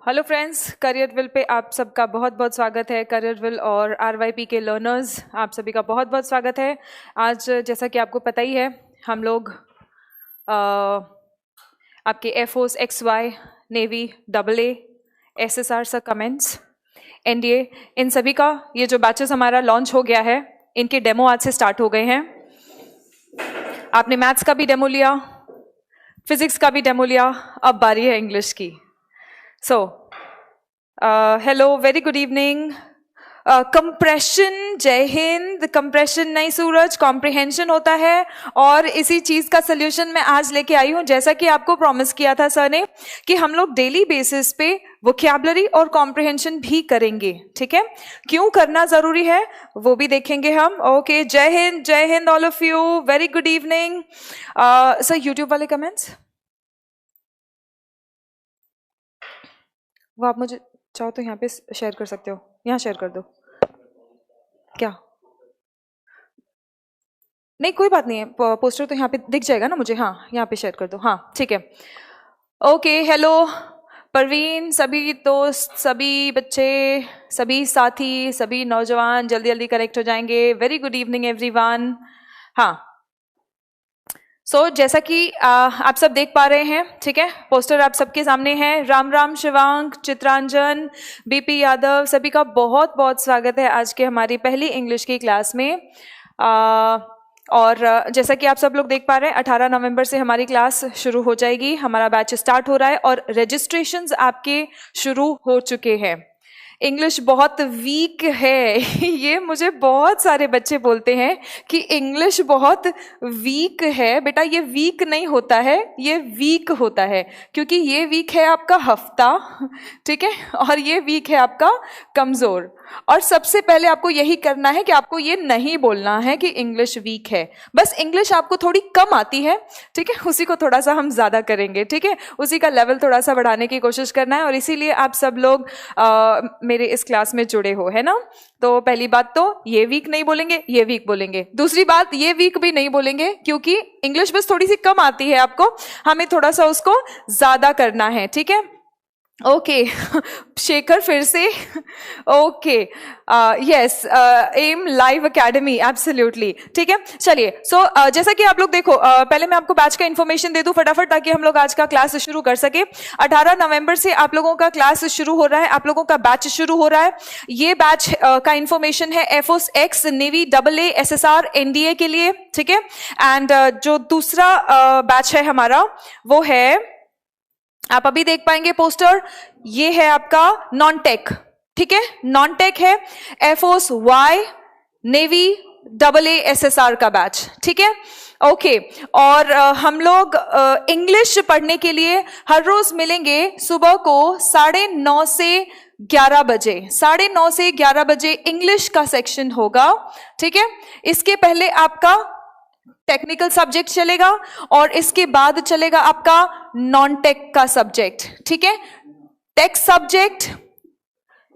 Hello friends, करियरविल पे आप सबका बहुत बहुत स्वागत है। करियरविल और आरवाईपी के लर्नर्स, आप सभी का बहुत बहुत स्वागत है। आज जैसा कि आपको पता ही है, हम लोग आपके air force XY, navy AA, SSR सा कमेंट्स, NDA, इन सभी का ये जो बैचेस हमारा लॉन्च हो गया है, इनके डेमो आज से स्टार्ट हो गए हैं। आपने मैथ्स का भी डेमो लिया, फिजिक्स का भी डेमो लिया, अब बारी है इंग्लिश की। So, hello, very good evening. Compression, जय हिंद। कंप्रेशन नहीं सूरज, कॉम्प्रिहेंशन होता है, और इसी चीज का सोल्यूशन मैं आज लेके आई हूं। जैसा कि आपको प्रॉमिस किया था सर ने कि हम लोग डेली बेसिस पे वोकैबुलरी और कॉम्प्रिहेंशन भी करेंगे, ठीक है। क्यों करना जरूरी है वो भी देखेंगे हम। ओके, जय Hind all of you, very good evening. Sir YouTube वाले कमेंट्स वो आप मुझे चाहो तो यहाँ पे शेयर कर सकते हो, यहाँ शेयर कर दो। क्या नहीं, कोई बात नहीं है, पोस्टर तो यहाँ पे दिख जाएगा ना मुझे। हाँ, यहाँ पे शेयर कर दो। हाँ, ठीक है। ओके, हेलो परवीन, सभी दोस्त, सभी बच्चे, सभी साथी, सभी नौजवान जल्दी जल्दी कनेक्ट हो जाएंगे। Very good evening everyone. हाँ, जैसा कि आप सब देख पा रहे हैं, ठीक है, पोस्टर आप सबके सामने है। राम राम शिवांक, चित्रांजन, BP यादव, सभी का बहुत बहुत स्वागत है आज के हमारी पहली इंग्लिश की क्लास में। और जैसा कि आप सब लोग देख पा रहे हैं, 18 नवंबर से हमारी क्लास शुरू हो जाएगी। हमारा बैच स्टार्ट हो रहा है और रजिस्ट्रेशंस आपके शुरू हो चुके हैं। इंग्लिश बहुत वीक है ये मुझे बहुत सारे बच्चे बोलते हैं कि इंग्लिश बहुत वीक है। बेटा, ये वीक नहीं होता है, ये वीक होता है, क्योंकि ये वीक है आपका हफ्ता, ठीक है, और ये वीक है आपका कमज़ोर। और सबसे पहले आपको यही करना है कि आपको ये नहीं बोलना है कि इंग्लिश वीक है। बस इंग्लिश आपको थोड़ी कम आती है, ठीक है, उसी को थोड़ा सा हम ज़्यादा करेंगे, ठीक है, उसी का लेवल थोड़ा सा बढ़ाने की कोशिश करना है। और इसीलिए आप सब लोग मेरे इस क्लास में जुड़े हो, है ना। तो पहली बात तो ये वीक नहीं बोलेंगे, ये वीक बोलेंगे। दूसरी बात, ये वीक भी नहीं बोलेंगे, क्योंकि इंग्लिश बस थोड़ी सी कम आती है आपको, हमें थोड़ा सा उसको ज़्यादा करना है, ठीक है। ओके शेखर फिर से okay, yes, am live academy, absolutely, ठीक है। चलिए, जैसा कि आप लोग देखो, पहले मैं आपको बैच का इन्फॉर्मेशन दे दूं फटाफट, ताकि हम लोग आज का क्लास शुरू कर सके। 18 नवंबर से आप लोगों का क्लास शुरू हो रहा है, आप लोगों का बैच शुरू हो रहा है। ये बैच का इन्फॉर्मेशन है air force X, navy AA, SSR, NDA के लिए, ठीक है। एंड जो दूसरा बैच है हमारा, वो है, आप अभी देख पाएंगे पोस्टर, ये है आपका नॉन टेक, ठीक है, नॉन टेक है air force Y, navy AA, SSR का बैच, ठीक है। ओके, और हम लोग इंग्लिश पढ़ने के लिए हर रोज मिलेंगे सुबह को 9:30 से 11 बजे। 9:30 से 11 बजे इंग्लिश का सेक्शन होगा, ठीक है। इसके पहले आपका टेक्निकल सब्जेक्ट चलेगा और इसके बाद चलेगा आपका नॉन टेक का सब्जेक्ट, ठीक है। टेक सब्जेक्ट,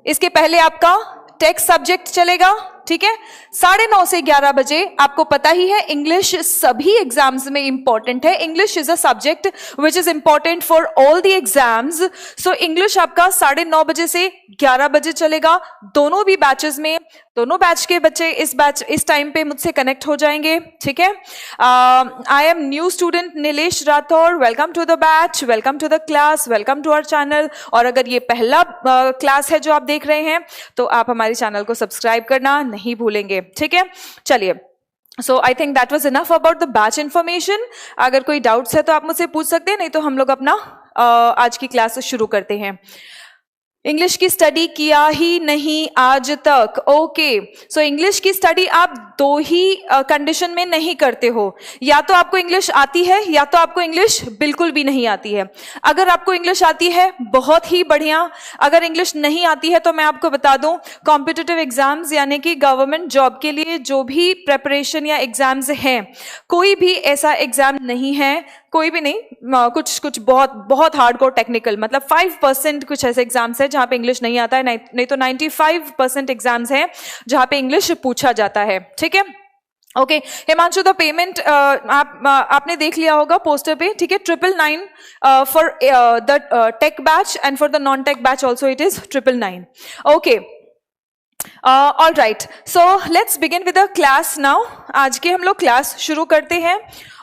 इसके पहले आपका टेक सब्जेक्ट चलेगा, ठीक है। 9:30 से 11 बजे। आपको पता ही है, इंग्लिश सभी एग्जाम्स में इंपॉर्टेंट है। English is a subject which is important for all the exams. So English आपका 9:30 बजे से 11 बजे चलेगा, दोनों भी बैचेस में। दोनों बैच के बच्चे इस टाइम पे मुझसे कनेक्ट हो जाएंगे, ठीक है। I am new student Nilesh Rathore, welcome to the batch, welcome to the class, welcome to our channel. और अगर ये पहला क्लास है जो आप देख रहे हैं, तो आप हमारे चैनल को सब्सक्राइब करना नहीं भूलेंगे, ठीक है। चलिए, so I think that was enough about the batch information. अगर कोई डाउट्स है तो आप मुझसे पूछ सकते हैं, नहीं तो हम लोग अपना आज की क्लास शुरू करते हैं। इंग्लिश की स्टडी किया ही नहीं आज तक, ओके। सो इंग्लिश की स्टडी आप दो ही कंडीशन में नहीं करते हो, या तो आपको इंग्लिश आती है या तो आपको इंग्लिश बिल्कुल भी नहीं आती है। अगर आपको इंग्लिश आती है, बहुत ही बढ़िया। अगर इंग्लिश नहीं आती है, तो मैं आपको बता दूं, कॉम्पिटिटिव एग्जाम्स यानी कि गवर्नमेंट जॉब के लिए जो भी प्रेपरेशन या एग्जाम्स हैं, कोई भी ऐसा एग्जाम नहीं है, कोई भी नहीं, कुछ बहुत बहुत हार्डकोर टेक्निकल, मतलब 5% कुछ ऐसे एग्जाम्स है जहां पे इंग्लिश नहीं आता है, नहीं तो 95% एग्जाम्स हैं जहां पे इंग्लिश पूछा जाता है, ठीक है। ओके हिमांशु, द पेमेंट आपने देख लिया होगा पोस्टर पे, ठीक है, 999 for the tech batch and for the non tech batch also it is 999. Okay all right, so let's begin with the class now. आज के हम लोग क्लास शुरू करते हैं.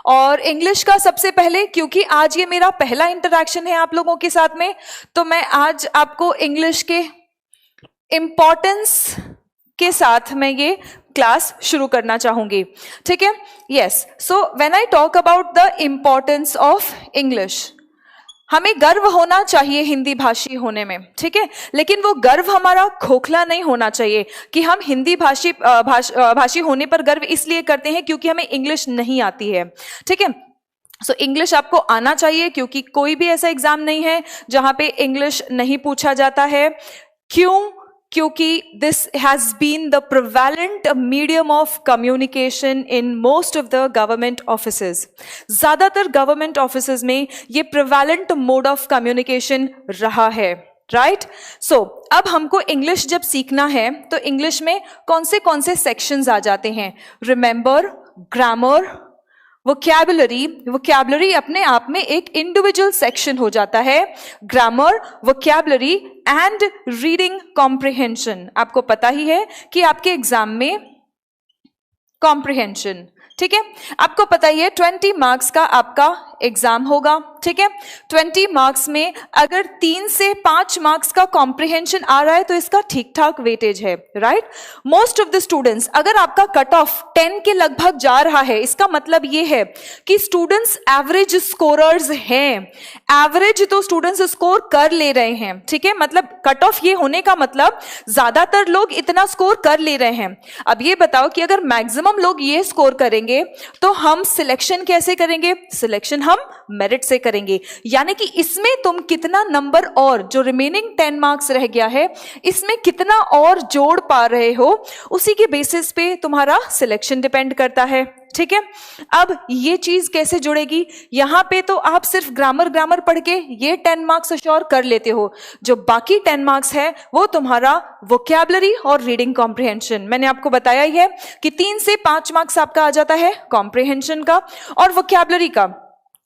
और इंग्लिश का सबसे पहले, क्योंकि आज ये मेरा पहला इंटरेक्शन है आप लोगों के साथ में, तो मैं आज आपको इंग्लिश के इम्पोर्टेंस के साथ मैं ये क्लास शुरू करना चाहूंगी. ठीक है, yes. So when I talk about the importance of English, हमें गर्व होना चाहिए हिंदी भाषी होने में, ठीक है, लेकिन वो गर्व हमारा खोखला नहीं होना चाहिए कि हम हिंदी भाषी होने पर गर्व इसलिए करते हैं क्योंकि हमें इंग्लिश नहीं आती है. ठीक है, सो इंग्लिश आपको आना चाहिए, क्योंकि कोई भी ऐसा एग्जाम नहीं है जहां पे इंग्लिश नहीं पूछा जाता है. क्यों? क्योंकि this has been the prevalent medium of communication in most of the government offices. ज्यादातर गवर्नमेंट ऑफिसेज में ये प्रिवेलेंट मोड ऑफ कम्युनिकेशन रहा है. राइट? सो अब हमको इंग्लिश जब सीखना है तो इंग्लिश में कौन से सेक्शंस आ जाते हैं? रिमेंबर, ग्रामर, वोकैबुलरी अपने आप में एक इंडिविजुअल सेक्शन हो जाता है. Grammar, vocabulary and reading comprehension. आपको पता ही है कि आपके एग्जाम में कॉम्प्रिहेंशन, ठीक है, आपको पता ही है 20 मार्क्स का आपका एग्जाम होगा. ठीक है, 20 मार्क्स में अगर 3 से 5 मार्क्स का कॉम्प्रिहेंशन आ रहा है तो इसका ठीक ठाक वेटेज है. Right? Most of the students, अगर आपका कट ऑफ 10 के लगभग जा रहा है, इसका मतलब ये है कि स्टूडेंट्स एवरेज स्कोरर्स हैं. एवरेज तो स्टूडेंट्स स्कोर कर ले रहे हैं. ठीक है, मतलब कट ऑफ ये होने का मतलब ज्यादातर लोग इतना स्कोर कर ले रहे हैं. अब ये बताओ कि अगर मैक्सिमम लोग ये स्कोर करेंगे तो हम सिलेक्शन कैसे करेंगे? सिलेक्शन हम मेरिट से करेंगे. यानी कि इसमें तुम कितना नंबर और जो रिमेनिंग 10 मार्क्स रह गया है इसमें कितना और जोड़ पा रहे हो, उसी के बेसिस पे तुम्हारा सिलेक्शन डिपेंड करता है. ठीक है, अब ये चीज कैसे जुड़ेगी? यहां पे तो आप सिर्फ ग्रामर पढ़ के ये 10 मार्क्स अश्योर कर लेते हो. जो बाकी 10 मार्क्स है वो तुम्हारा वोकैबुलरी और रीडिंग कॉम्प्रिहेंशन. मैंने आपको बताया ही है कि 3 से 5 मार्क्स आपका आ जाता है कॉम्प्रिहेंशन का और वोकैबुलरी का.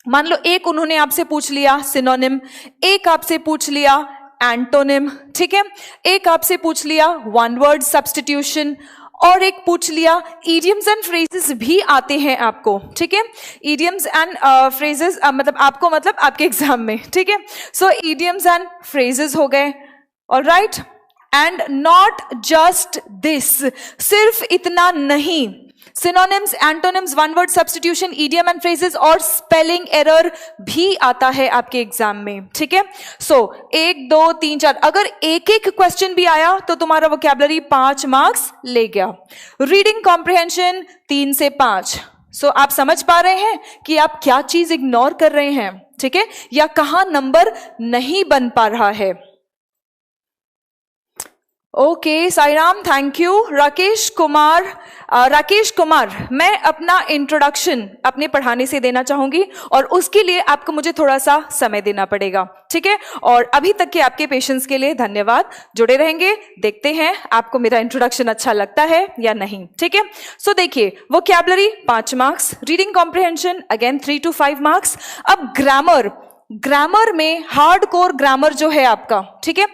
मान लो एक उन्होंने आपसे पूछ लिया सिनोनिम, एक आपसे पूछ लिया एंटोनिम, ठीक है, एक आपसे पूछ लिया वन वर्ड सब्स्टिट्यूशन, और एक पूछ लिया इडियम्स एंड फ्रेजेस भी आते हैं आपको. ठीक है, इडियम्स एंड फ्रेजेस मतलब आपको, मतलब आपके एग्जाम में. ठीक है, सो इडियम्स एंड फ्रेजेस हो गए. Alright, and not just this, सिर्फ इतना नहीं, synonyms, antonyms, one word substitution, idiom and phrases और स्पेलिंग एरर भी आता है आपके एग्जाम में. ठीक है, सो 1 2 3 4, अगर एक एक क्वेश्चन भी आया तो तुम्हारा वोकैबुलरी 5 मार्क्स ले गया. रीडिंग कॉम्प्रिहेंशन 3 से 5. सो आप समझ पा रहे हैं कि आप क्या चीज इग्नोर कर रहे हैं, ठीक है, या कहां नंबर नहीं बन पा रहा है. Okay Sairam, thank you. Rakesh Kumar, मैं अपना इंट्रोडक्शन अपने पढ़ाने से देना चाहूंगी और उसके लिए आपको मुझे थोड़ा सा समय देना पड़ेगा. ठीक है, और अभी तक के आपके पेशेंस के लिए धन्यवाद. जुड़े रहेंगे, देखते हैं आपको मेरा इंट्रोडक्शन अच्छा लगता है या नहीं. ठीक है, सो देखिए, vocabulary 5 marks, reading comprehension again 3 to 5 marks. अब ग्रामर में हार्ड कोर ग्रामर जो है आपका, ठीक है,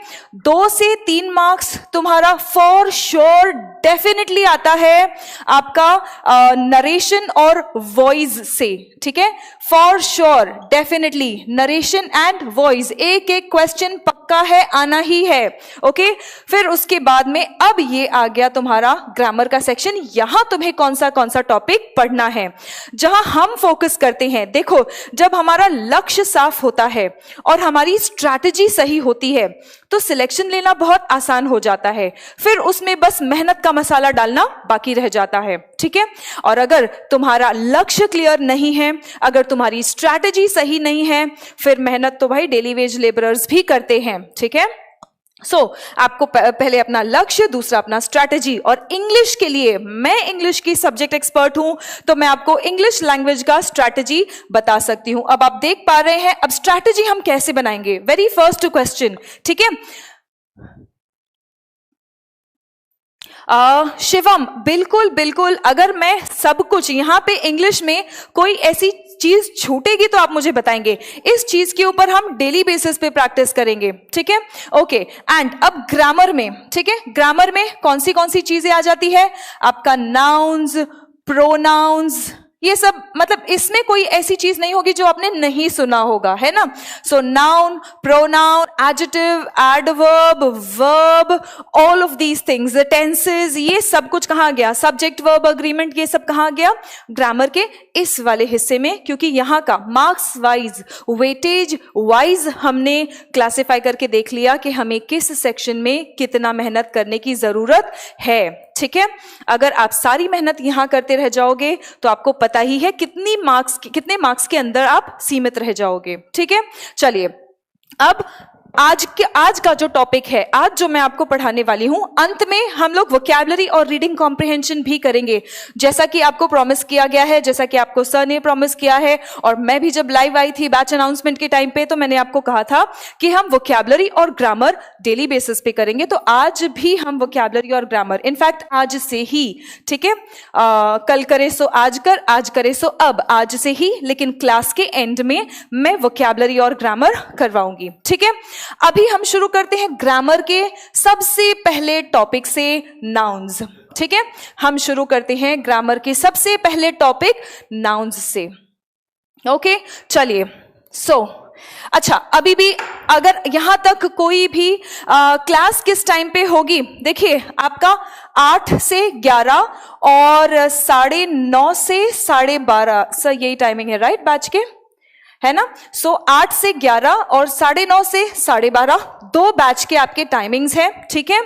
2 से 3 मार्क्स तुम्हारा फॉर श्योर डेफिनेटली आता है आपका नरेशन और वॉइस से. ठीक है, for sure definitely narration and voice, एक क्वेश्चन पक्का है, आना ही है. ओके, फिर उसके बाद में अब ये आ गया तुम्हारा ग्रामर का सेक्शन. यहां तुम्हें कौन सा टॉपिक पढ़ना है, जहां हम फोकस करते हैं. देखो, जब हमारा लक्ष्य साफ होता है और हमारी स्ट्रैटेजी सही होती है तो सिलेक्शन लेना बहुत आसान हो जाता है. फिर उसमें बस मेहनत का मसाला डालना बाकी रह जाता है. ठीक है, और अगर तुम्हारा लक्ष्य क्लियर नहीं है, अगर तुम्हारी स्ट्रैटेजी सही नहीं है, फिर मेहनत तो भाई डेली वेज लेबरर्स भी करते हैं. ठीक है, सो आपको पहले अपना लक्ष्य, दूसरा अपना स्ट्रैटेजी. और इंग्लिश के लिए, मैं इंग्लिश की सब्जेक्ट एक्सपर्ट हूं तो मैं आपको इंग्लिश लैंग्वेज का स्ट्रैटेजी बता सकती हूं. अब आप देख पा रहे हैं, अब स्ट्रैटेजी हम कैसे बनाएंगे. वेरी फर्स्ट क्वेश्चन, ठीक है, शिवम, बिल्कुल बिल्कुल, अगर मैं सब कुछ यहाँ पे इंग्लिश में कोई ऐसी चीज छूटेगी तो आप मुझे बताएंगे। इस चीज के ऊपर हम डेली बेसिस पे प्रैक्टिस करेंगे, ठीक है? ओके, एंड अब ग्रामर में, ठीक है, ग्रामर में कौन सी चीजें आ जाती है? आपका नाउन्स, प्रोनाउंस, ये सब, मतलब इसमें कोई ऐसी चीज नहीं होगी जो आपने नहीं सुना होगा, है ना? So noun, pronoun, adjective, adverb, verb, all of these things, tenses, ये सब कुछ कहाँ गया? सब्जेक्ट, वर्ब, अग्रीमेंट, ये सब कहाँ गया? ग्रामर के इस वाले हिस्से में, क्योंकि यहाँ का मार्क्स वाइज, वेटेज वाइज हमने क्लासिफाई करके देख लिया कि हमें किस सेक्शन में कितना मेहनत करने की जरूरत है, ठीक है? अगर आप सारी मेहनत यहां करते रह जाओगे तो आपको पता ही है कितने मार्क्स के अंदर आप सीमित रह जाओगे, ठीक है? चलिए, अब आज का जो टॉपिक है, आज जो मैं आपको पढ़ाने वाली हूं, अंत में हम लोग वोकैबुलरी और रीडिंग कॉम्प्रिहेंशन भी करेंगे, जैसा कि आपको प्रॉमिस किया गया है, जैसा कि आपको सर ने प्रॉमिस किया है। और मैं भी जब लाइव आई थी बैच अनाउंसमेंट के टाइम पे, तो मैंने आपको कहा था कि हम वोकैबुलरी और ग्रामर डेली बेसिस पे करेंगे, तो आज भी हम वोकैबुलरी और ग्रामर, इनफैक्ट आज से ही, ठीक है? कल करे सो आज कर, आज करे सो अब, आज से ही, लेकिन क्लास के एंड में मैं वोकैबुलरी और ग्रामर करवाऊंगी, ठीक है? अभी हम शुरू करते हैं ग्रामर के सबसे पहले टॉपिक से, नाउन्स, ठीक है? हम शुरू करते हैं ग्रामर के सबसे पहले टॉपिक नाउन्स से। ओके, चलिए। अच्छा, अभी भी अगर यहां तक कोई भी क्लास किस टाइम पे होगी? देखिए, आपका 8 से 11 और 9:30 से 12:30, सर यही टाइमिंग है राइट बैच के, है ना? 8 से 11 और 9:30 से 12:30 दो बैच के आपके टाइमिंग्स हैं, ठीक है?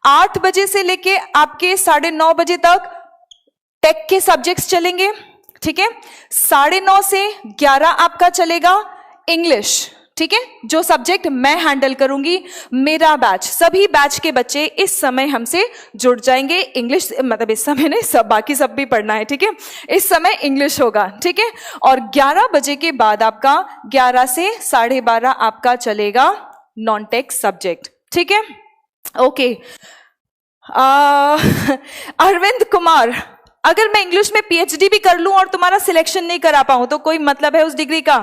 8 बजे से लेके आपके 9:30 बजे तक टेक के सब्जेक्ट्स चलेंगे, ठीक है? 9:30 से 11 आपका चलेगा इंग्लिश, ठीक है? जो सब्जेक्ट मैं हैंडल करूंगी, मेरा बैच, सभी बैच के बच्चे इस समय हमसे जुड़ जाएंगे। इंग्लिश मतलब इस समय नहीं, सब बाकी सब भी पढ़ना है, ठीक है? इस समय इंग्लिश होगा, ठीक है? और 11 बजे के बाद आपका 11 से 12:30 आपका चलेगा नॉन टेक सब्जेक्ट, ठीक है? ओके, अरविंद कुमार, अगर मैं इंग्लिश में पीएचडी भी कर लूं और तुम्हारा सिलेक्शन नहीं करा पाऊं तो कोई मतलब है उस डिग्री का?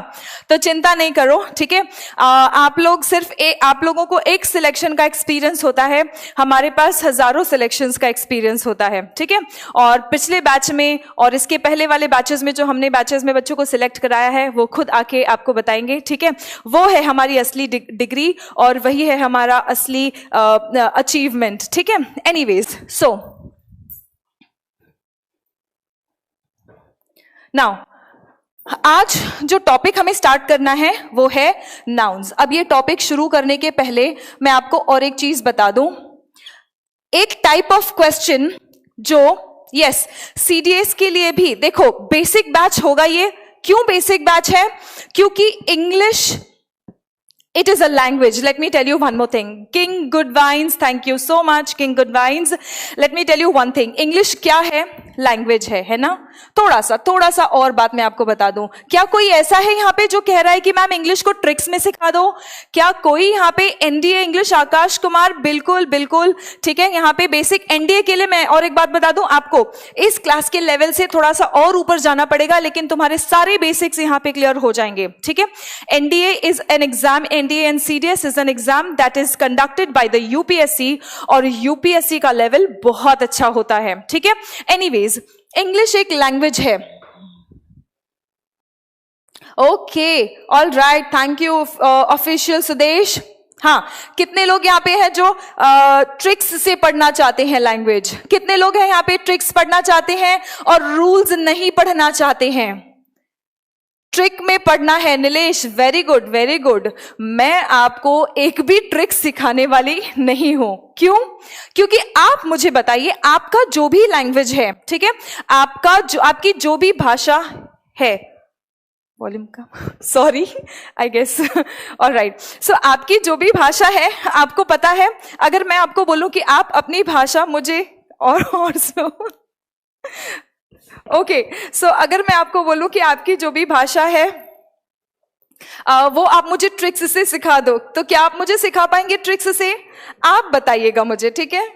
तो चिंता नहीं करो, ठीक है? आप लोग सिर्फ आप लोगों को एक सिलेक्शन का एक्सपीरियंस होता है, हमारे पास हजारों सिलेक्शंस का एक्सपीरियंस होता है, ठीक है? और पिछले बैच में और इसके पहले वाले बैचेस में जो हमने बैचेस में बच्चों को सिलेक्ट कराया है, वो खुद आके आपको बताएंगे, ठीक है? वो है हमारी असली डिग्री और वही है हमारा असली अचीवमेंट, ठीक है? एनीवेज, नाउ आज जो टॉपिक हमें स्टार्ट करना है वो है नाउन्स। अब ये टॉपिक शुरू करने के पहले मैं आपको और एक चीज बता दूं, एक टाइप ऑफ क्वेश्चन जो यस सीडीएस के लिए भी, देखो बेसिक बैच होगा ये। क्यों बेसिक बैच है? क्योंकि English it is a language. Let me tell you one more thing. King Goodwines, thank you so much King Goodwines. Let me tell you one thing. English क्या है? Language है ना? थोड़ा सा और बात मैं आपको बता दूं। क्या कोई ऐसा है यहाँ पे जो कह रहा है कि मैम इंग्लिश को ट्रिक्स में सिखा दो? क्या कोई यहाँ पे एनडीए इंग्लिश? आकाश कुमार, बिल्कुल, ठीक है? यहाँ पे बेसिक एनडीए के लिए मैं और एक बात बता दूं आपको, इस क्लास के लेवल से थोड़ा सा और ऊपर जाना पड़ेगा, लेकिन तुम्हारे सारे बेसिक्स यहाँ पे क्लियर हो जाएंगे, ठीक है? NDA is an exam, NDA and CDS is an exam that is conducted by the UPSC, और यूपीएससी का लेवल बहुत अच्छा होता है, ठीक है? एनीवेज, इंग्लिश एक लैंग्वेज है। Okay, all right, thank you official Sudesh. हाँ, कितने लोग यहाँ पे हैं जो ट्रिक्स से पढ़ना चाहते हैं लैंग्वेज? कितने लोग हैं यहाँ पे ट्रिक्स पढ़ना चाहते हैं और रूल्स नहीं पढ़ना चाहते हैं? ट्रिक में पढ़ना है नीलेश, वेरी गुड। मैं आपको एक भी ट्रिक सिखाने वाली नहीं हूं। क्यों? क्योंकि आप मुझे बताइए, आपका जो भी लैंग्वेज है, ठीक है, आपकी जो भी भाषा है, वॉल्यूम का, सॉरी, आई गेस, ऑलराइट। सो आपकी जो भी भाषा है, आपको पता है, अगर मैं आपको बोलूं कि आप अपनी भाषा मुझे और सो ओके, सो अगर मैं आपको बोलूं कि आपकी जो भी भाषा है वो आप मुझे ट्रिक्स से सिखा दो, तो क्या आप मुझे सिखा पाएंगे ट्रिक्स से? आप बताइएगा मुझे, ठीक है?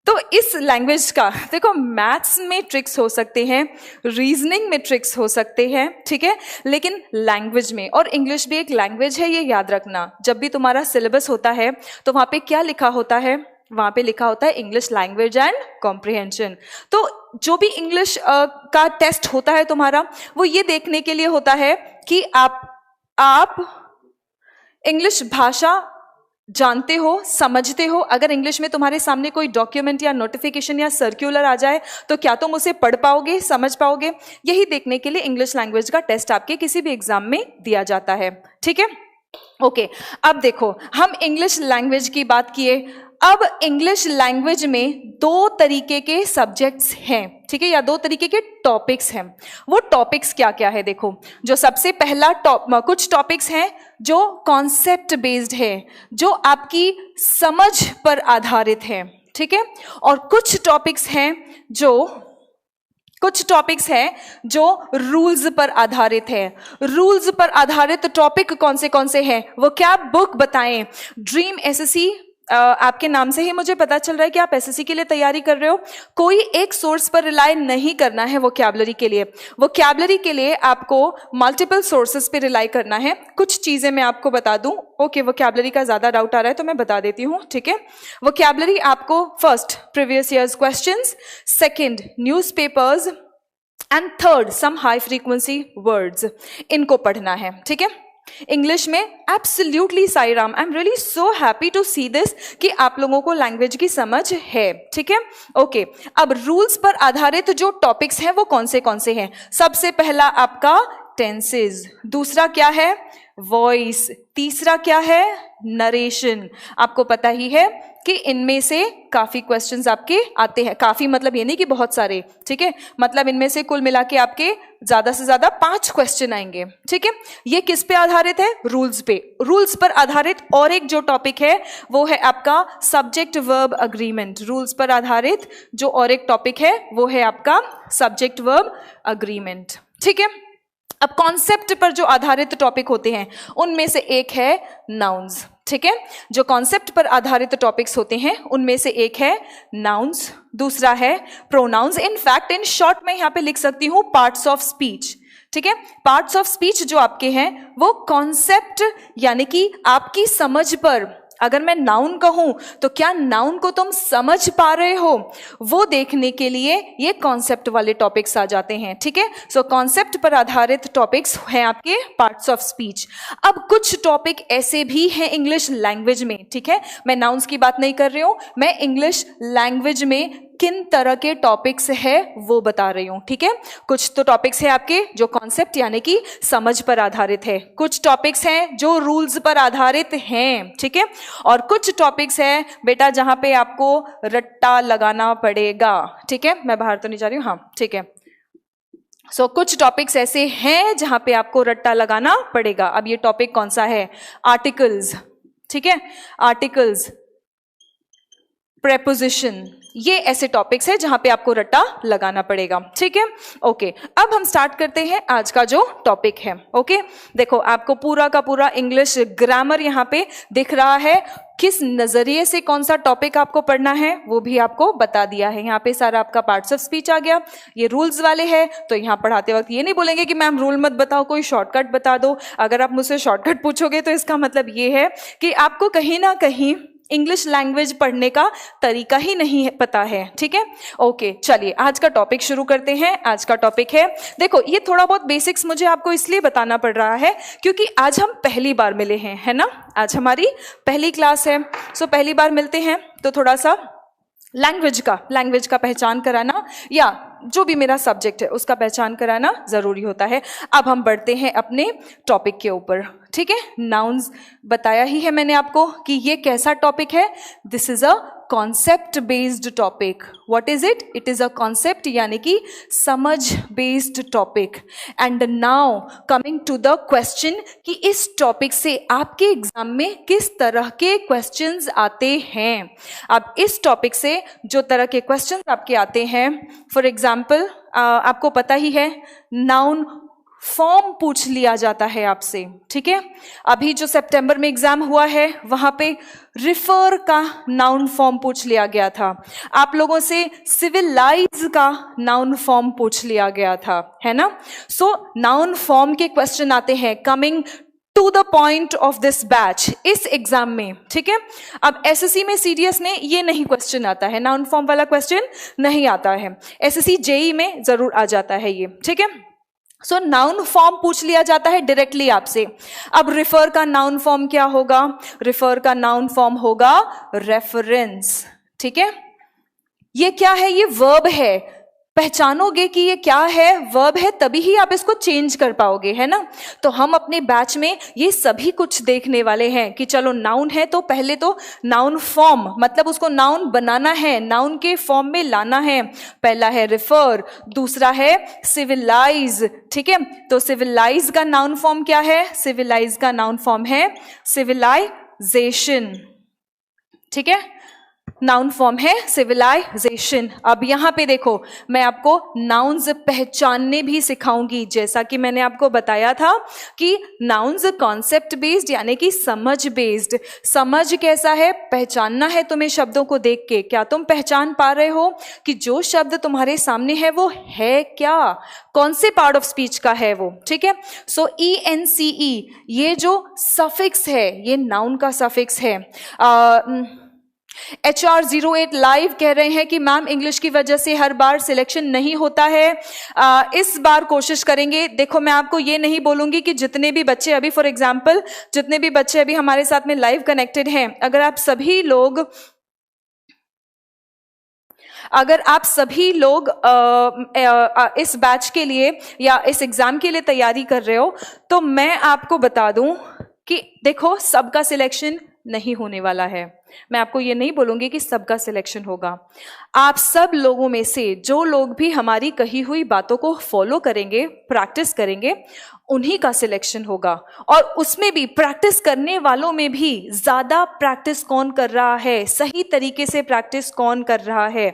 तो इस लैंग्वेज का देखो, मैथ्स में ट्रिक्स हो सकते हैं, रीजनिंग में ट्रिक्स हो सकते हैं, ठीक है, लेकिन लैंग्वेज में, और इंग्लिश भी एक लैंग्वेज है, ये याद रखना। जब भी तुम्हारा सिलेबस होता है तो वहाँ पे क्या लिखा होता है? वहाँ पे लिखा होता है इंग्लिश लैंग्वेज एंड कॉम्प्रिहेंशन। तो जो भी इंग्लिश का टेस्ट होता है तुम्हारा, वो ये देखने के लिए होता है कि आप इंग्लिश भाषा जानते हो, समझते हो। अगर इंग्लिश में तुम्हारे सामने कोई डॉक्यूमेंट या नोटिफिकेशन या सर्क्यूलर आ जाए तो क्या तुम उसे पढ़ पाओगे, समझ पाओगे? यही देखने के लिए इंग्लिश लैंग्वेज का टेस्ट आपके किसी भी एग्जाम में दिया जाता है, ठीक है। ओके, अब देखो, हम इंग्लिश लैंग्वेज की बात किए। अब इंग्लिश लैंग्वेज में दो तरीके के सब्जेक्ट्स हैं, ठीक है, या दो तरीके के टॉपिक्स हैं। वो टॉपिक्स क्या क्या है? देखो, जो सबसे पहला कुछ टॉपिक्स हैं जो कॉन्सेप्ट बेस्ड है, जो आपकी समझ पर आधारित है, ठीक है, और कुछ टॉपिक्स हैं जो रूल्स पर आधारित है। रूल्स पर आधारित टॉपिक कौन से हैं? वो क्या बुक बताएं? ड्रीम एसएससी, आपके नाम से ही मुझे पता चल रहा है कि आप एसएससी के लिए तैयारी कर रहे हो। कोई एक सोर्स पर रिलाय नहीं करना है वोकैबुलरी के लिए। वोकैबुलरी के लिए आपको मल्टीपल सोर्सेस पे रिलाय करना है। कुछ चीजें मैं आपको बता दूं। ओके, वोकैबुलरी का ज्यादा डाउट आ रहा है तो मैं बता देती हूं, ठीक है। वोकैबुलरी आपको first previous years questions, second newspapers and third some high frequency words, इनको पढ़ना है, ठीक है। इंग्लिश में absolutely Sairam, I am really so happy to see this कि आप लोगों को लैंग्वेज की समझ है, ठीक है। ओके, अब रूल्स पर आधारित जो टॉपिक्स हैं वो कौन से हैं? सबसे पहला आपका टेंसेस, दूसरा क्या है? वॉइस, तीसरा क्या है? नरेशन। आपको पता ही है कि इनमें से काफी क्वेश्चंस आपके आते हैं। काफी मतलब ये नहीं कि बहुत सारे, ठीक है, मतलब इनमें से कुल मिला के आपके ज्यादा से ज्यादा 5 क्वेश्चन आएंगे, ठीक है। ये किस पे आधारित है? रूल्स पे। रूल्स पर आधारित और एक जो टॉपिक है वो है आपका सब्जेक्ट वर्ब अग्रीमेंट। रूल्स पर आधारित जो और एक टॉपिक है वो है आपका सब्जेक्ट वर्ब अग्रीमेंट, ठीक है। अब कॉन्सेप्ट पर जो आधारित टॉपिक होते हैं उनमें से एक है नाउन्स, ठीक है। जो कॉन्सेप्ट पर आधारित टॉपिक्स होते हैं उनमें से एक है नाउन्स, दूसरा है प्रोनाउंस। इनफैक्ट इन शॉर्ट में यहां पे लिख सकती हूं पार्ट्स ऑफ स्पीच, ठीक है। पार्ट्स ऑफ स्पीच जो आपके हैं वो कॉन्सेप्ट यानी कि आपकी समझ पर, अगर मैं नाउन कहूं तो क्या नाउन को तुम समझ पा रहे हो, वो देखने के लिए ये कॉन्सेप्ट वाले टॉपिक्स आ जाते हैं, ठीक है। सो कॉन्सेप्ट पर आधारित टॉपिक्स हैं आपके पार्ट्स ऑफ स्पीच। अब कुछ टॉपिक ऐसे भी हैं इंग्लिश लैंग्वेज में, ठीक है, मैं नाउन्स की बात नहीं कर रही हूं, मैं इंग्लिश लैंग्वेज में किन तरह के टॉपिक्स है वो बता रही हूं, ठीक है। कुछ तो टॉपिक्स है आपके जो कॉन्सेप्ट यानी कि समझ पर आधारित है, कुछ टॉपिक्स हैं जो रूल्स पर आधारित हैं, ठीक है, और कुछ टॉपिक्स हैं बेटा जहां पे आपको रट्टा लगाना पड़ेगा, ठीक है। मैं बाहर तो नहीं जा रही हूं, हाँ ठीक है। सो कुछ टॉपिक्स ऐसे हैं जहां पे आपको रट्टा लगाना पड़ेगा। अब ये टॉपिक कौन सा है? आर्टिकल्स, ठीक है, आर्टिकल्स, प्रेपोजिशन, ये ऐसे टॉपिक्स है जहां पे आपको रट्टा लगाना पड़ेगा, ठीक है। ओके, अब हम स्टार्ट करते हैं आज का जो टॉपिक है। ओके, देखो आपको पूरा का पूरा इंग्लिश ग्रामर यहाँ पे दिख रहा है। किस नजरिए से कौन सा टॉपिक आपको पढ़ना है वो भी आपको बता दिया है। यहाँ पे सारा आपका पार्ट्स ऑफ स्पीच आ गया। ये रूल्स वाले हैं तो यहाँ पढ़ाते वक्त ये नहीं बोलेंगे कि मैम रूल मत बताओ, कोई शॉर्टकट बता दो। अगर आप मुझसे शॉर्टकट पूछोगे तो इसका मतलब ये है कि आपको कहीं ना कहीं इंग्लिश लैंग्वेज पढ़ने का तरीका ही नहीं पता है, ठीक है। ओके, चलिए आज का टॉपिक शुरू करते हैं। आज का टॉपिक है, देखो ये थोड़ा बहुत बेसिक्स मुझे आपको इसलिए बताना पड़ रहा है क्योंकि आज हम पहली बार मिले हैं, है ना, आज हमारी पहली क्लास है। सो पहली बार मिलते हैं तो थोड़ा सा लैंग्वेज का पहचान कराना या जो भी मेरा सब्जेक्ट है उसका पहचान कराना जरूरी होता है। अब हम बढ़ते हैं अपने टॉपिक के ऊपर, ठीक है। नाउन्स बताया ही है मैंने आपको कि ये कैसा टॉपिक है। This is a concept based topic. What is it? It is a concept यानी कि समझ based topic. And now coming to the question कि इस टॉपिक से आपके एग्जाम में किस तरह के क्वेश्चंस आते हैं। अब इस टॉपिक से जो तरह के क्वेश्चंस आपके आते हैं, फॉर एग्जाम्पल आपको पता ही है नाउन फॉर्म पूछ लिया जाता है आपसे, ठीक है। अभी जो सितंबर में एग्जाम हुआ है वहां पे रिफर का नाउन फॉर्म पूछ लिया गया था, आप लोगों से सिविलाइज का नाउन फॉर्म पूछ लिया गया था, है ना। सो नाउन फॉर्म के क्वेश्चन आते हैं coming to the point of this batch इस एग्जाम में, ठीक है। अब एसएससी में सीडीएस में ये नहीं क्वेश्चन आता है, नाउन फॉर्म वाला क्वेश्चन नहीं आता है, एसएससी जेई में जरूर आ जाता है ये, ठीक है। सो नाउन फॉर्म पूछ लिया जाता है डायरेक्टली आपसे। अब रिफर का नाउन फॉर्म क्या होगा? रिफर का नाउन फॉर्म होगा रेफरेंस, ठीक है। ये क्या है? ये वर्ब है, पहचानोगे कि ये क्या है, वर्ब है, तभी ही आप इसको चेंज कर पाओगे, है ना। तो हम अपने बैच में ये सभी कुछ देखने वाले हैं कि चलो नाउन है तो पहले तो नाउन फॉर्म, मतलब उसको नाउन बनाना है, नाउन के फॉर्म में लाना है। पहला है रिफर, दूसरा है सिविलाइज, ठीक है। तो सिविलाइज का नाउन फॉर्म क्या है? सिविलाइज का नाउन फॉर्म है सिविलाइजेशन, ठीक है। नाउन फॉर्म है सिविलाइजेशन। अब यहां पे देखो मैं आपको नाउन्स पहचानने भी सिखाऊंगी, जैसा कि मैंने आपको बताया था कि नाउन्स कॉन्सेप्ट बेस्ड यानी कि समझ बेस्ड। समझ कैसा है? पहचानना है तुम्हें शब्दों को देख के। क्या तुम पहचान पा रहे हो कि जो शब्द तुम्हारे सामने है वो है क्या, कौन से पार्ट ऑफ स्पीच का है वो, ठीक है। सो ENCE ये जो सफिक्स है ये नाउन का सफिक्स है। HR08 लाइव कह रहे हैं कि मैम इंग्लिश की वजह से हर बार सिलेक्शन नहीं होता है, इस बार कोशिश करेंगे। देखो मैं आपको ये नहीं बोलूंगी कि जितने भी बच्चे अभी फॉर एग्जांपल जितने भी बच्चे अभी हमारे साथ में लाइव कनेक्टेड हैं, अगर आप सभी लोग इस बैच के लिए या इस एग्जाम के लिए तैयारी कर रहे हो, तो मैं आपको बता दूं कि देखो सबका सिलेक्शन नहीं होने वाला है। मैं आपको ये नहीं बोलूंगी कि सबका सिलेक्शन होगा। आप सब लोगों में से जो लोग भी हमारी कही हुई बातों को फॉलो करेंगे, प्रैक्टिस करेंगे, उन्हीं का सिलेक्शन होगा। और उसमें भी प्रैक्टिस करने वालों में भी ज्यादा प्रैक्टिस कौन कर रहा है, सही तरीके से प्रैक्टिस कौन कर रहा है,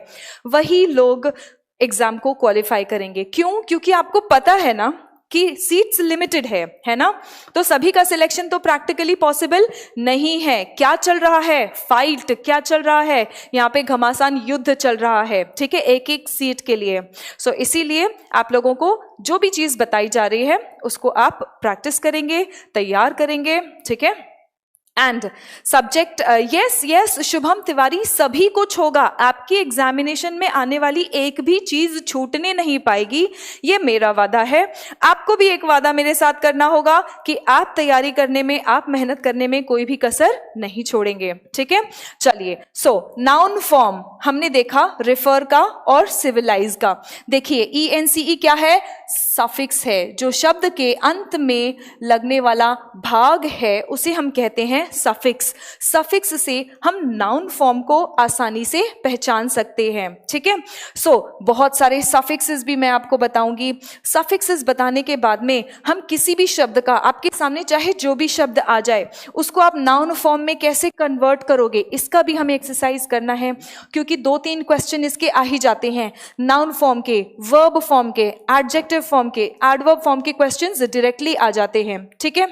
वही लोग एग्जाम को क्वालिफाई करेंगे। क्यों? क्योंकि आपको पता है ना कि सीट्स लिमिटेड है ना। तो सभी का सिलेक्शन तो प्रैक्टिकली पॉसिबल नहीं है। क्या चल रहा है? फाइट क्या चल रहा है? यहाँ पे घमासान युद्ध चल रहा है, ठीक है, एक एक सीट के लिए। सो इसीलिए आप लोगों को जो भी चीज बताई जा रही है उसको आप प्रैक्टिस करेंगे, तैयार करेंगे, ठीक है। And subject yes Shubham Tiwari, सभी कुछ होगा। आपकी एग्जामिनेशन में आने वाली एक भी चीज छूटने नहीं पाएगी, ये मेरा वादा है। आपको भी एक वादा मेरे साथ करना होगा कि आप तैयारी करने में, आप मेहनत करने में कोई भी कसर नहीं छोड़ेंगे, ठीक है। चलिए, सो नाउन फॉर्म हमने देखा रिफर का और सिविलाइज का। देखिए ENCE क्या है? सफिक्स है, जो शब्द के अंत में लगने वाला भाग है उसे हम कहते हैं सफिक्स। सफिक्स से हम नाउन फॉर्म को आसानी से पहचान सकते हैं, ठीक है। सो बहुत सारे सफिक्सेस भी मैं आपको बताऊंगी। सफिक्सेस बताने के बाद में हम किसी भी शब्द का, आपके सामने चाहे जो भी शब्द आ जाए, उसको आप नाउन फॉर्म में कैसे कन्वर्ट करोगे, इसका भी हमें एक्सरसाइज करना है। क्योंकि 2-3 क्वेश्चन इसके आ ही जाते हैं, नाउन फॉर्म के, वर्ब फॉर्म के, एडजेक्टिव फॉर्म के, एडवर्ब फॉर्म के क्वेश्चंस डायरेक्टली आ जाते हैं, ठीक है।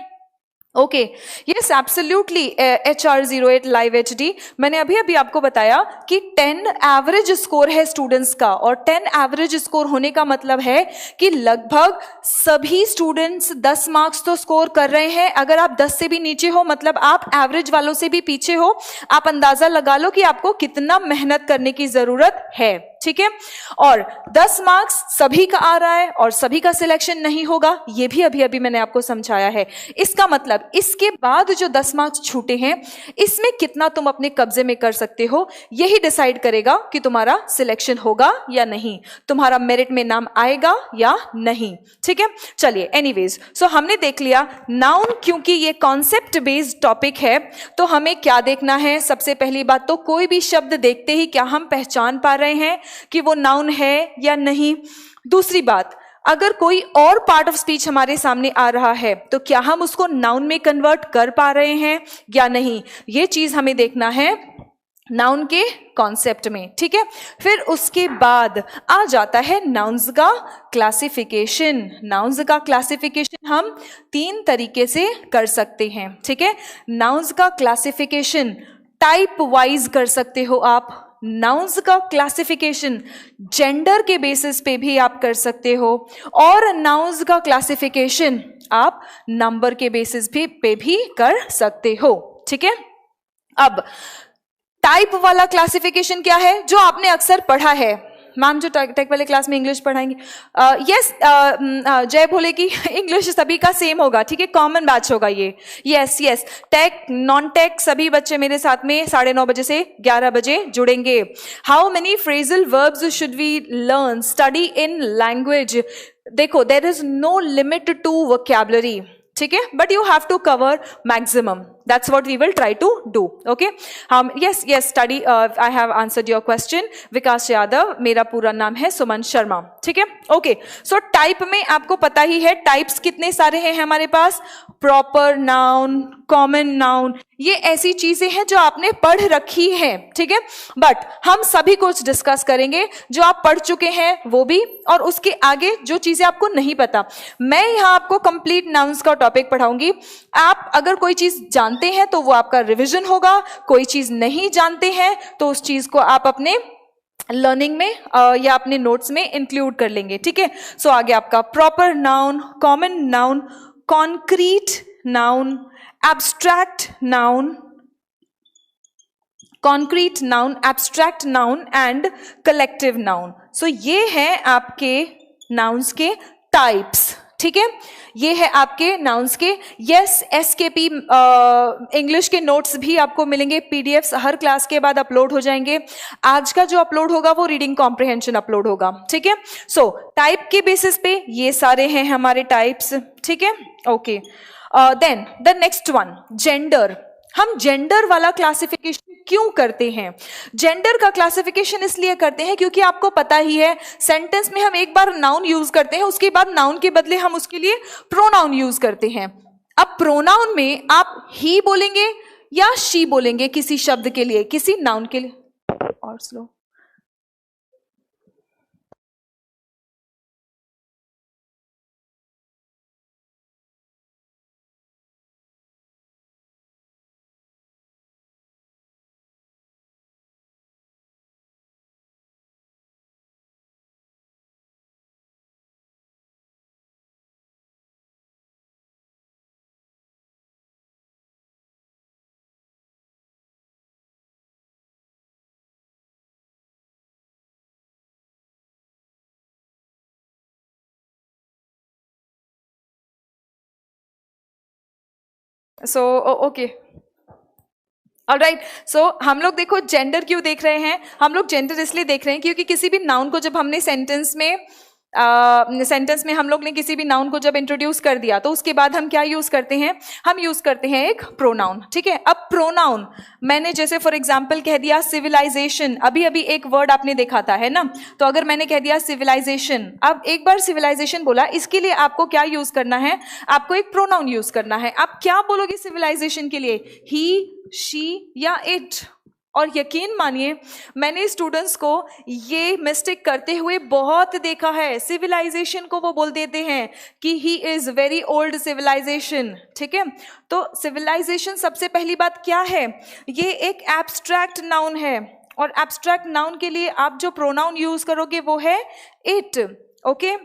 Okay, yes absolutely HR08 live HD। मैंने अभी आपको बताया कि 10 एवरेज स्कोर है स्टूडेंट्स का, और 10 एवरेज स्कोर होने का मतलब है कि लगभग सभी स्टूडेंट्स 10 मार्क्स तो स्कोर कर रहे हैं। अगर आप 10 से भी नीचे हो, मतलब आप एवरेज वालों से भी पीछे हो, आप अंदाजा लगा लो कि आपको कितना मेहनत करने की जरूरत है, ठीक है। और 10 मार्क्स सभी का आ रहा है और सभी का सिलेक्शन नहीं होगा, ये भी अभी मैंने आपको समझाया है। इसका मतलब इसके बाद जो 10 मार्क्स छूटे हैं, इसमें कितना तुम अपने कब्जे में कर सकते हो, यही डिसाइड करेगा कि तुम्हारा सिलेक्शन होगा या नहीं, तुम्हारा मेरिट में नाम आएगा या नहीं, ठीक है। चलिए, एनीवेज, सो हमने देख लिया नाउन। क्योंकि ये कॉन्सेप्ट बेस्ड टॉपिक है तो हमें क्या देखना है? सबसे पहली बात तो कोई भी शब्द देखते ही क्या हम पहचान पा रहे हैं कि वो नाउन है या नहीं। दूसरी बात, अगर कोई और पार्ट ऑफ स्पीच हमारे सामने आ रहा है तो क्या हम उसको नाउन में कन्वर्ट कर पा रहे हैं या नहीं, ये चीज हमें देखना है। नाउन के कॉन्सेप्ट में, ठीक है। फिर उसके बाद आ जाता है नाउन्स का क्लासिफिकेशन। नाउन्स का क्लासिफिकेशन हम 3 तरीके से कर सकते हैं, ठीक है। नाउन्स का क्लासिफिकेशन टाइप वाइज कर सकते हो आप। नाउन्स का क्लासिफिकेशन जेंडर के बेसिस पे भी आप कर सकते हो, और नाउन्स का क्लासिफिकेशन आप नंबर के बेसिस पे भी कर सकते हो, ठीक है। अब टाइप वाला क्लासिफिकेशन क्या है, जो आपने अक्सर पढ़ा है। मैम जो टेक वाले क्लास में इंग्लिश पढ़ाएंगे, यस जय बोले कि इंग्लिश सभी का सेम होगा, ठीक है, कॉमन बैच होगा ये। Yes yes, tech non tech सभी बच्चे मेरे साथ में 9:30 बजे से 11 बजे जुड़ेंगे। How many phrasal verbs should we learn study in language? देखो, there is no limit to vocabulary, ठीक है, but you have to cover maximum. That's what we will try to do. Okay. Yes, study. I have answered your question. विकास यादव, मेरा पूरा नाम है सुमन शर्मा, ठीक है. Okay, so type में आपको पता ही है टाइप्स कितने सारे हैं हमारे पास. प्रॉपर नाउन, कॉमन नाउन, ये ऐसी चीजें हैं जो आपने पढ़ रखी हैं, ठीक है. बट हम सभी कुछ डिस्कस करेंगे जो आप पढ़ चुके हैं वो भी, और उसके आगे जो चीजें आपको नहीं पता. मैं यहाँ आपको कंप्लीट नाउन्स का टॉपिक पढ़ाऊंगी. आप अगर कोई चीज जानते हैं तो वो आपका रिवीजन होगा, कोई चीज नहीं जानते हैं तो उस चीज को आप अपने लर्निंग में या अपने नोट्स में इंक्लूड कर लेंगे, ठीक है. सो आगे आपका proper noun, common noun, concrete noun, abstract noun, concrete noun, abstract noun and collective noun. So ये है आपके नाउन्स के टाइप्स, ठीक है. ये है आपके नाउन्स के. यस, एसकेपी इंग्लिश के नोट्स भी आपको मिलेंगे, पीडीएफ्स हर क्लास के बाद अपलोड हो जाएंगे. आज का जो अपलोड होगा वो रीडिंग कॉम्प्रिहेंशन अपलोड होगा, ठीक है. सो टाइप के बेसिस पे ये सारे हैं हमारे टाइप्स, ठीक है. Okay, then the next one, gender. हम जेंडर वाला क्लासिफिकेशन क्यों करते हैं? जेंडर का क्लासिफिकेशन इसलिए करते हैं क्योंकि आपको पता ही है सेंटेंस में हम एक बार नाउन यूज करते हैं, उसके बाद नाउन के बदले हम उसके लिए प्रोनाउन यूज करते हैं. अब प्रोनाउन में आप ही बोलेंगे या शी बोलेंगे किसी शब्द के लिए, किसी नाउन के लिए. और slow. So okay, alright. So हम लोग देखो जेंडर क्यों देख रहे हैं? हम लोग जेंडर इसलिए देख रहे हैं क्योंकि किसी भी नाउन को जब हमने सेंटेंस में हम लोग ने किसी भी नाउन को जब इंट्रोड्यूस कर दिया तो उसके बाद हम क्या यूज करते हैं? हम यूज करते हैं एक प्रोनाउन, ठीक है. अब प्रोनाउन मैंने जैसे फॉर एग्जांपल कह दिया सिविलाइजेशन, अभी अभी एक वर्ड आपने देखा था, है ना. तो अगर मैंने कह दिया सिविलाइजेशन, अब एक बार सिविलाइजेशन बोला, इसके लिए आपको क्या यूज करना है? आपको एक प्रोनाउन यूज करना है. आप क्या बोलोगे सिविलाइजेशन के लिए? ही, शी या इट. और यकीन मानिए मैंने स्टूडेंट्स को ये मिस्टेक करते हुए बहुत देखा है. सिविलाइजेशन को वो बोल देते हैं कि he is very old civilisation, ठीक है. तो सिविलाइजेशन सबसे पहली बात क्या है? ये एक एब्स्ट्रैक्ट नाउन है, और एब्स्ट्रैक्ट नाउन के लिए आप जो प्रोनाउन यूज करोगे वो है इट, ओके.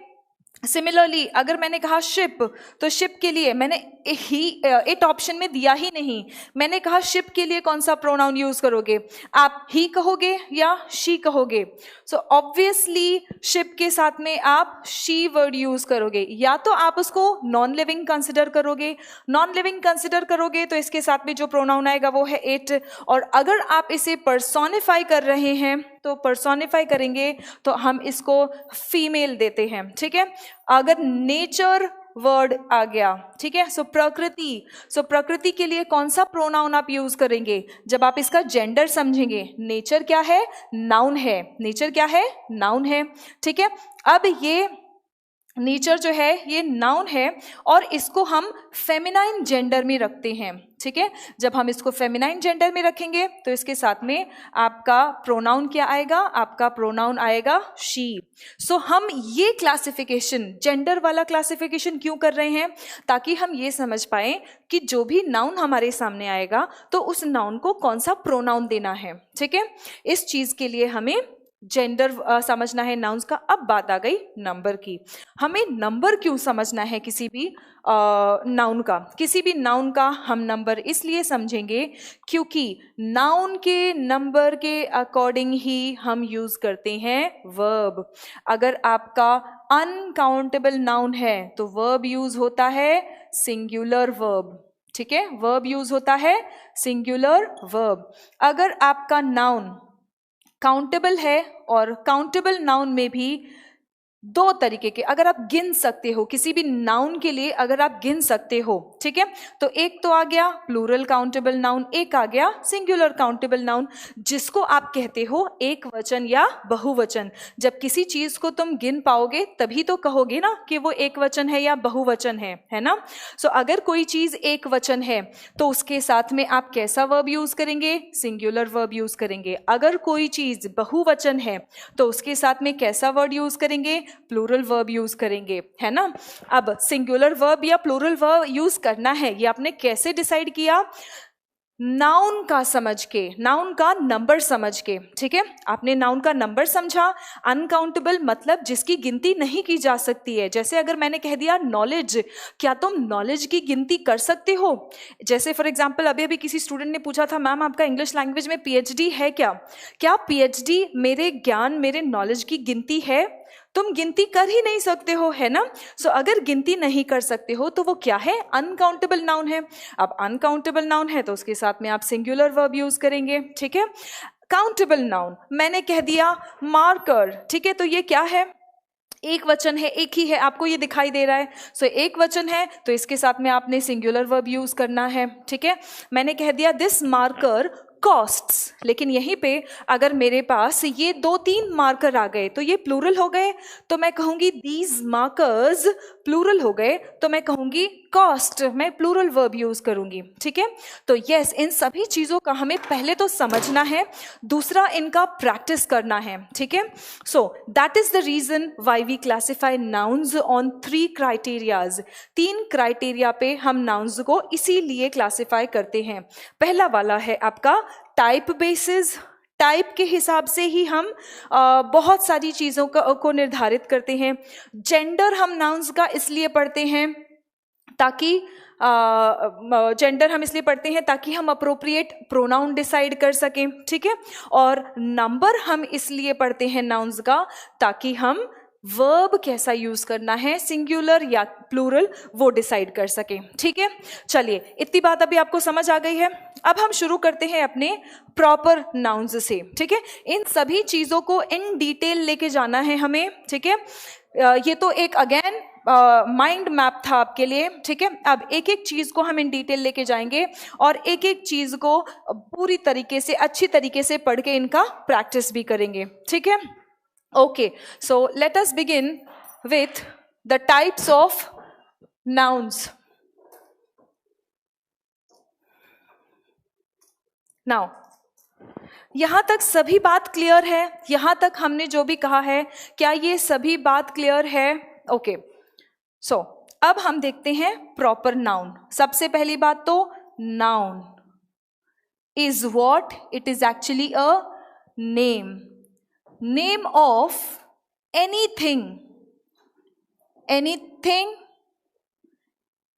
सिमिलरली अगर मैंने कहा शिप, तो शिप के लिए मैंने ही इट ऑप्शन में दिया ही नहीं. मैंने कहा शिप के लिए कौन सा प्रोनाउन यूज करोगे? आप ही कहोगे या शी कहोगे? सो ऑब्वियसली शिप के साथ में आप शी वर्ड यूज करोगे. या तो आप उसको नॉन लिविंग कंसिडर करोगे. नॉन लिविंग कंसिडर करोगे तो इसके साथ में जो प्रोनाउन आएगा वो है इट. और अगर आप इसे पर्सोनिफाई कर रहे हैं तो पर्सोनिफाई करेंगे तो हम इसको फीमेल देते हैं, ठीक है. अगर नेचर वर्ड आ गया, ठीक है. सो प्रकृति के लिए कौन सा प्रोनाउन आप यूज करेंगे? जब आप इसका जेंडर समझेंगे. नेचर क्या है? नाउन है. नेचर क्या है? नाउन है, ठीक है. अब ये नेचर जो है ये नाउन है और इसको हम फेमिनाइन जेंडर में रखते हैं, ठीक है। जब हम इसको फेमिनाइन जेंडर में रखेंगे तो इसके साथ में आपका प्रोनाउन क्या आएगा, आपका प्रोनाउन आएगा शी। सो हम ये क्लासिफिकेशन, जेंडर वाला क्लासिफिकेशन क्यों कर रहे हैं, ताकि हम ये समझ पाए कि जो भी नाउन हमारे सामने आएगा तो उस नाउन को कौन सा प्रोनाउन देना है। ठीक है, इस चीज के लिए हमें जेंडर समझना है नाउन्स का। अब बात आ गई नंबर की। हमें नंबर क्यों समझना है किसी भी नाउन का? किसी भी नाउन का हम नंबर इसलिए समझेंगे क्योंकि नाउन के नंबर के अकॉर्डिंग ही हम यूज करते हैं वर्ब। अगर आपका अनकाउंटेबल नाउन है तो वर्ब यूज होता है सिंगुलर वर्ब। ठीक है, वर्ब यूज होता है सिंगुलर वर्ब। अगर आपका नाउन काउंटेबल है, और काउंटेबल नाउन में भी दो तरीके के, अगर आप गिन सकते हो किसी भी नाउन के लिए, अगर आप गिन सकते हो, ठीक है, तो एक तो आ गया प्लूरल काउंटेबल नाउन, एक आ गया सिंगुलर काउंटेबल नाउन, जिसको आप कहते हो एक वचन या बहुवचन। जब किसी चीज को तुम गिन पाओगे तभी तो कहोगे ना कि वो एक वचन है या बहुवचन है ना। सो अगर कोई चीज एक वचन है तो उसके साथ में आप कैसा वर्ब यूज करेंगे? सिंगुलर वर्ब यूज करेंगे। अगर कोई चीज बहुवचन है तो उसके साथ में कैसा वर्ड यूज करेंगे? प्लूरल वर्ब यूज करेंगे, है ना। अब सिंगुलर वर्ब या प्लूरल वर्ब यूज करना है, ये आपने कैसे डिसाइड किया? नाउन का समझ के, नाउन का नंबर समझ के। ठीक है, आपने नाउन का नंबर समझा। अनकाउंटेबल मतलब जिसकी गिनती नहीं की जा सकती है। जैसे अगर मैंने कह दिया नॉलेज, क्या तुम नॉलेज की गिनती कर सकते हो? जैसे फॉर एग्जांपल अभी अभी किसी स्टूडेंट ने पूछा था, मैम आपका इंग्लिश लैंग्वेज में पीएचडी है क्या? क्या पीएचडी मेरे ज्ञान, मेरे नॉलेज की गिनती है? तुम गिनती कर ही नहीं सकते हो, है ना। सो अगर गिनती नहीं कर सकते हो तो वो क्या है? अनकाउंटेबल नाउन है। अब अनकाउंटेबल नाउन है तो उसके साथ में आप सिंगुलर वर्ब यूज करेंगे। ठीक है, काउंटेबल नाउन मैंने कह दिया मार्कर, ठीक है, तो ये क्या है? एक वचन है, एक ही है, आपको ये दिखाई दे रहा है। सो एक वचन है तो इसके साथ में आपने सिंगुलर वर्ब यूज करना है। ठीक है, मैंने कह दिया दिस मार्कर कॉस्ट्स, लेकिन यहीं पे अगर मेरे पास ये 2-3 मार्कर आ गए तो ये प्लूरल हो गए, तो मैं कहूंगी दीज मार्कर्स, प्लूरल हो गए तो मैं कहूंगी कॉस्ट, मैं प्लूरल वर्ब यूज करूंगी। ठीक है, तो यस, इन सभी चीजों का हमें पहले तो समझना है, दूसरा इनका प्रैक्टिस करना है। ठीक है, so that is the reason why we classify nouns on 3 criterias. 3 criteria पे हम नाउन्स को इसीलिए क्लासिफाई करते हैं। पहला वाला है आपका टाइप बेसिस। टाइप के हिसाब से ही हम बहुत सारी चीज़ों को निर्धारित करते हैं। जेंडर हम नाउन्स का इसलिए पढ़ते हैं ताकि जेंडर हम इसलिए पढ़ते हैं ताकि हम अप्रोप्रिएट प्रोनाउन डिसाइड कर सकें। ठीक है, और नंबर हम इसलिए पढ़ते हैं नाउन्स का ताकि हम वर्ब कैसा यूज करना है, सिंगुलर या प्लूरल, वो डिसाइड कर सकें। ठीक है, चलिए इतनी बात अभी आपको समझ आ गई है। अब हम शुरू करते हैं अपने प्रॉपर नाउन्स से। ठीक है, इन सभी चीजों को इन डिटेल लेके जाना है हमें। ठीक है, ये तो एक अगेन माइंड मैप था आपके लिए। ठीक है, अब एक एक चीज को हम इन डिटेल लेके जाएंगे और एक एक चीज को पूरी तरीके से, अच्छी तरीके से पढ़ के इनका प्रैक्टिस भी करेंगे। ठीक है, okay, so let us begin with the types of nouns. Now, यहां तक सभी बात क्लियर है? यहां तक हमने जो भी कहा है, क्या ये सभी बात क्लियर है? ओके, सो अब हम देखते हैं प्रॉपर नाउन। सबसे पहली बात तो noun is what? It is actually a name. Name of anything, anything,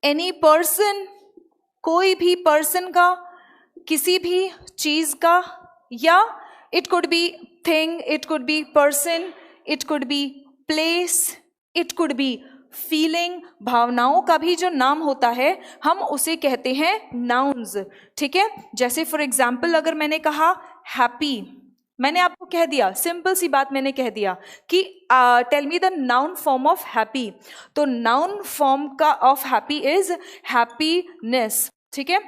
any person, कोई भी पर्सन का, किसी भी चीज का, या it could be thing, it could be person, it could be place, it could be feeling, भावनाओं का भी जो नाम होता है हम उसे कहते हैं नाउन्स। ठीक है, जैसे फॉर एग्जाम्पल अगर मैंने कहा हैप्पी, मैंने आपको कह दिया, सिंपल सी बात मैंने कह दिया कि tell me the noun form of happy, तो नाउन फॉर्म का ऑफ हैप्पी इज हैप्पीनेस। ठीक है,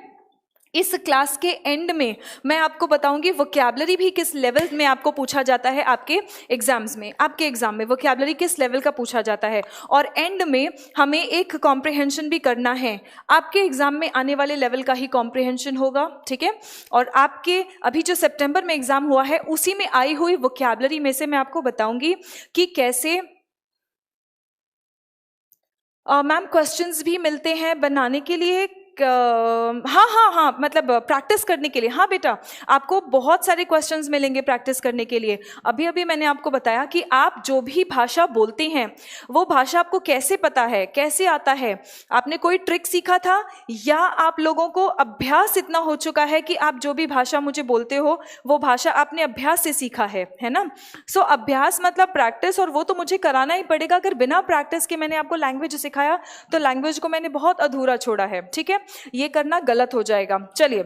इस क्लास के एंड में मैं आपको बताऊंगी वोकैबुलरी भी किस लेवल में आपको पूछा जाता है आपके एग्जाम्स में, आपके एग्जाम में वोकैबुलरी किस लेवल का पूछा जाता है, और एंड में हमें एक कॉम्प्रिहेंशन भी करना है। आपके एग्जाम में आने वाले लेवल का ही कॉम्प्रिहेंशन होगा, ठीक है। और आपके अभी जो सितंबर में एग्जाम हुआ है उसी में आई हुई वोकैबुलरी में से मैं आपको बताऊंगी कि कैसे मैम क्वेश्चंस भी मिलते हैं बनाने के लिए, हाँ, मतलब प्रैक्टिस करने के लिए। हाँ बेटा, आपको बहुत सारे क्वेश्चंस मिलेंगे प्रैक्टिस करने के लिए। अभी अभी मैंने आपको बताया कि आप जो भी भाषा बोलते हैं वो भाषा आपको कैसे पता है, कैसे आता है, आपने कोई ट्रिक सीखा था या आप लोगों को अभ्यास इतना हो चुका है कि आप जो भी भाषा मुझे बोलते हो वो भाषा आपने अभ्यास से सीखा है ना। सो अभ्यास मतलब प्रैक्टिस, और वो तो मुझे कराना ही पड़ेगा। अगर बिना प्रैक्टिस के मैंने आपको लैंग्वेज सिखाया तो लैंग्वेज को मैंने बहुत अधूरा छोड़ा है, ठीक है। ये करना गलत हो जाएगा। चलिए,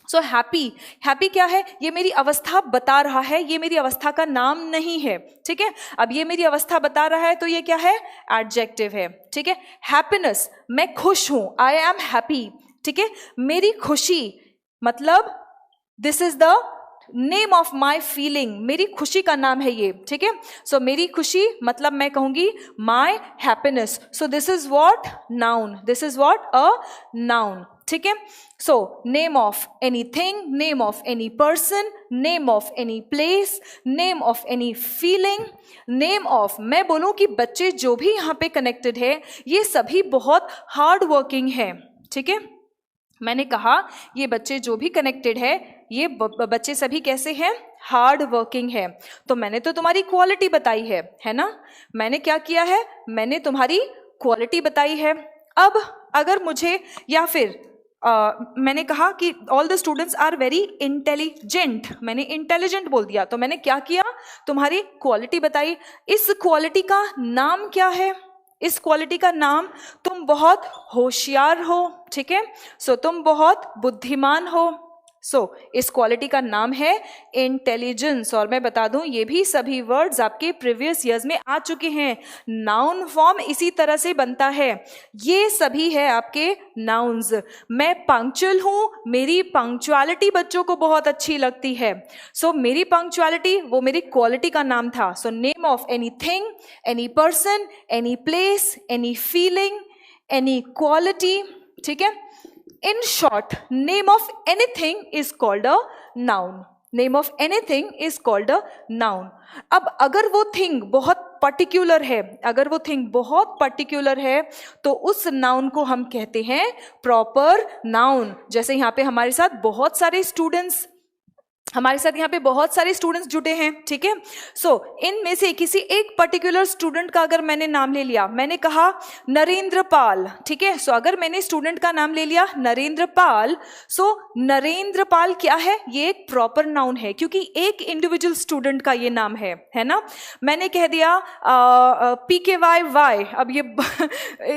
सो हैप्पी क्या है? ये मेरी अवस्था बता रहा है, ये मेरी अवस्था का नाम नहीं है, ठीक है। अब ये मेरी अवस्था बता रहा है तो ये क्या है? एडजेक्टिव है, ठीक है। हैप्पीनेस, मैं खुश हूं, आई एम हैप्पी, ठीक है। मेरी खुशी मतलब this is the name of my feeling, मेरी खुशी का नाम है ये, ठीक है। सो मेरी खुशी मतलब मैं कहूंगी my happiness. So this is what? Noun, this is what? A noun, ठीक है। So name of anything, name of any person, name of any place, name of any feeling, name of, मैं बोलूं कि बच्चे जो भी यहाँ पे कनेक्टेड है ये सभी बहुत हार्ड वर्किंग है, ठीक है। मैंने कहा ये बच्चे जो भी कनेक्टेड है ये बच्चे सभी कैसे हैं? हार्ड वर्किंग है। तो मैंने तो तुम्हारी क्वालिटी बताई है ना। मैंने क्या किया है? मैंने तुम्हारी क्वालिटी बताई है। अब अगर मुझे या फिर मैंने कहा कि all the students are very intelligent, मैंने इंटेलिजेंट बोल दिया, तो मैंने क्या किया? तुम्हारी क्वालिटी बताई। इस क्वालिटी का नाम क्या है? इस क्वालिटी का नाम, तुम बहुत होशियार हो, ठीक है। सो तुम बहुत बुद्धिमान हो। सो इस क्वालिटी का नाम है इंटेलिजेंस। और मैं बता दूं ये भी सभी वर्ड्स आपके प्रीवियस ईयर्स में आ चुके हैं। नाउन फॉर्म इसी तरह से बनता है, ये सभी है आपके नाउन्स। मैं पंक्चुअल हूं, मेरी पंक्चुअलिटी बच्चों को बहुत अच्छी लगती है। सो मेरी पंक्चुअलिटी वो मेरी क्वालिटी का नाम था। So name of anything, any person, any place, any feeling, any quality, ठीक है। In short, name of anything is called a noun. Name of anything is called a noun. अब अगर वो थिंग बहुत पर्टिकुलर है, अगर वो थिंग बहुत पर्टिकुलर है तो उस नाउन को हम कहते हैं प्रॉपर नाउन। जैसे यहाँ पे हमारे साथ बहुत सारे स्टूडेंट्स जुड़े हैं, ठीक है। सो इनमें से किसी एक पर्टिकुलर स्टूडेंट का अगर मैंने नाम ले लिया, मैंने कहा नरेंद्र पाल, ठीक है। सो अगर मैंने स्टूडेंट का नाम ले लिया नरेंद्र पाल, सो नरेंद्र पाल क्या है? ये एक प्रॉपर नाउन है क्योंकि एक इंडिविजुअल स्टूडेंट का ये नाम है ना। मैंने कह दिया PKYY, अब ये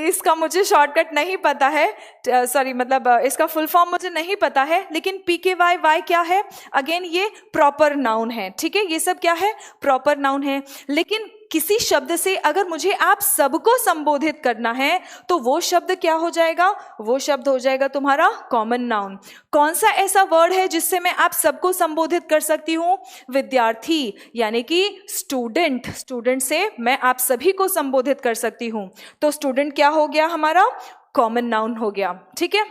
इसका मुझे शॉर्टकट नहीं पता है, सॉरी मतलब इसका फुल फॉर्म मुझे नहीं पता है, लेकिन PKYY क्या है? अगेन ये प्रॉपर नाउन है, ठीक है। ये सब क्या है? प्रॉपर नाउन है। लेकिन किसी शब्द से अगर मुझे आप सबको संबोधित करना है तो वो शब्द क्या हो जाएगा? वो शब्द हो जाएगा तुम्हारा कॉमन नाउन। कौन सा ऐसा वर्ड है जिससे मैं आप सबको संबोधित कर सकती हूं? विद्यार्थी, यानी कि स्टूडेंट। स्टूडेंट से मैं आप सभी को संबोधित कर सकती हूं, तो स्टूडेंट क्या हो गया? हमारा कॉमन नाउन हो गया, ठीक है।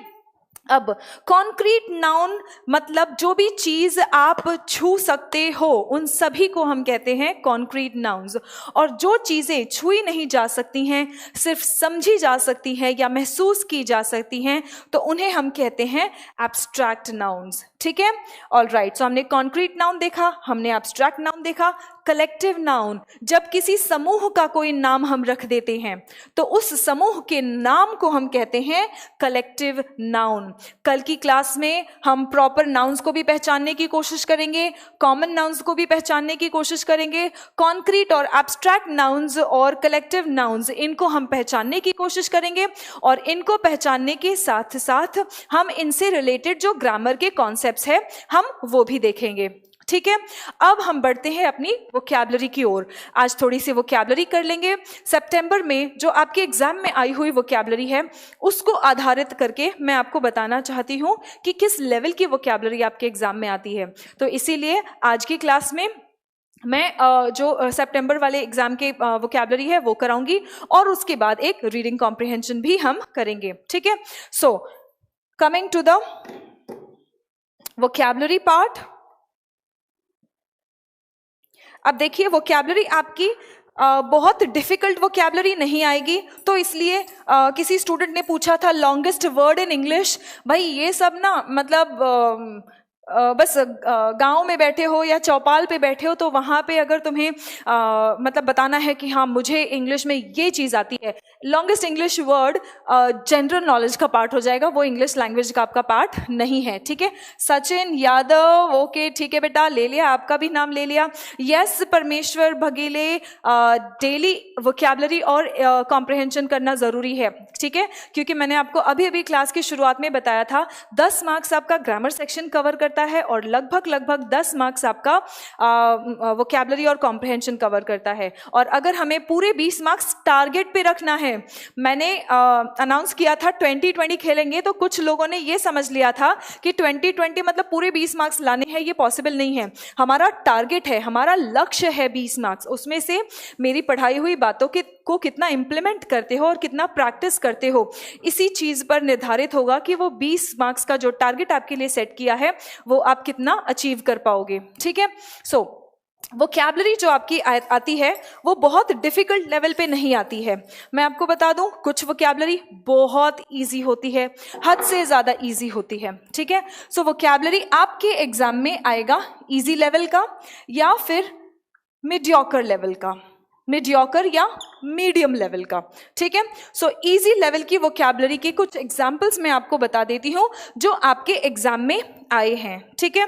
अब कॉन्क्रीट नाउन मतलब जो भी चीज आप छू सकते हो उन सभी को हम कहते हैं कॉन्क्रीट नाउन्स। और जो चीजें छुई नहीं जा सकती हैं, सिर्फ समझी जा सकती हैं या महसूस की जा सकती हैं, तो उन्हें हम कहते हैं एब्स्ट्रैक्ट नाउन्स, ठीक है। ऑल राइट, सो हमने कॉन्क्रीट नाउन देखा, हमने एब्स्ट्रैक्ट नाउन देखा। कलेक्टिव नाउन, जब किसी समूह का कोई नाम हम रख देते हैं तो उस समूह के नाम को हम कहते हैं कलेक्टिव नाउन। कल की क्लास में हम प्रॉपर नाउन्स को भी पहचानने की कोशिश करेंगे, कॉमन नाउन्स को भी पहचानने की कोशिश करेंगे। कॉन्क्रीट और एब्स्ट्रैक्ट नाउन्स और कलेक्टिव नाउन्स, इनको हम पहचानने की कोशिश करेंगे, और इनको पहचानने के साथ साथ हम इनसे रिलेटेड जो ग्रामर के कॉन्सेप्ट्स हैं हम वो भी देखेंगे। ठीक है, अब हम बढ़ते हैं अपनी वोकैबुलरी की ओर। आज थोड़ी सी वोकैबुलरी कर लेंगे। सितंबर में जो आपके एग्जाम में आई हुई वोकैबुलरी है उसको आधारित करके मैं आपको बताना चाहती हूँ कि किस लेवल की वोकैबुलरी आपके एग्जाम में आती है। तो इसीलिए आज की क्लास में मैं जो सितंबर वाले एग्जाम के वोकैबुलरी है वो कराऊंगी और उसके बाद एक रीडिंग कॉम्प्रिहेंशन भी हम करेंगे। ठीक है, so coming to the vocabulary part. अब देखिए, वोकैबुलरी आपकी बहुत डिफिकल्ट वोकैबुलरी नहीं आएगी। तो इसलिए किसी स्टूडेंट ने पूछा था लॉन्गेस्ट वर्ड इन इंग्लिश। भाई ये सब ना मतलब बस गांव में बैठे हो या चौपाल पे बैठे हो तो वहाँ पे अगर तुम्हें मतलब बताना है कि हाँ मुझे इंग्लिश में ये चीज़ आती है, longest English word general knowledge का पार्ट हो जाएगा, वो इंग्लिश लैंग्वेज का आपका पार्ट नहीं है। ठीक है, सचिन यादव, ओके ठीक है बेटा, ले लिया, आपका भी नाम ले लिया। यस परमेश्वर भगीले, डेली वोकैबुलरी और कॉम्प्रिहेंशन करना ज़रूरी है। ठीक है, क्योंकि मैंने आपको अभी अभी क्लास की शुरुआत में बताया था 10 मार्क्स आपका ग्रामर सेक्शन कवर करता है और लगभग 10 मार्क्स आपका वोकैबुलरी और कॉम्प्रिहेंशन कवर करता है। और अगर हमें पूरे 20 मार्क्स टारगेट पे रखना है, मैंने अनाउंस किया था 20-20 खेलेंगे, तो कुछ लोगों ने ये समझ लिया था कि 20-20 मतलब पूरे 20 मार्क्स लाने हैं, ये पॉसिबल नहीं है। हमारा टारगेट है, हमारा लक्ष्य है 20 मार्क्स। उसमें से मेरी पढ़ाई हुई बातों को कितना इंप्लीमेंट करते हो और कितना प्रैक्टिस करते हो, इसी चीज पर निर्धारित होगा कि वो 20 मार्क्स का जो टारगेट आपके लिए सेट किया है वो आप कितना अचीव कर पाओगे। ठीक है, सो वोकैबुलरी जो आपकी आती है वो बहुत डिफिकल्ट लेवल पे नहीं आती है। मैं आपको बता दूं, कुछ वोकैबुलरी बहुत इजी होती है, हद से ज़्यादा इजी होती है। ठीक है, सो वोकैबुलरी आपके एग्जाम में आएगा इजी लेवल का या फिर मीडियोकर लेवल का, मीडियोकर या मीडियम लेवल का। ठीक है, सो इजी लेवल की वोकैबुलरी के कुछ एग्जाम्पल्स मैं आपको बता देती हूँ जो आपके एग्जाम में आए हैं। ठीक है,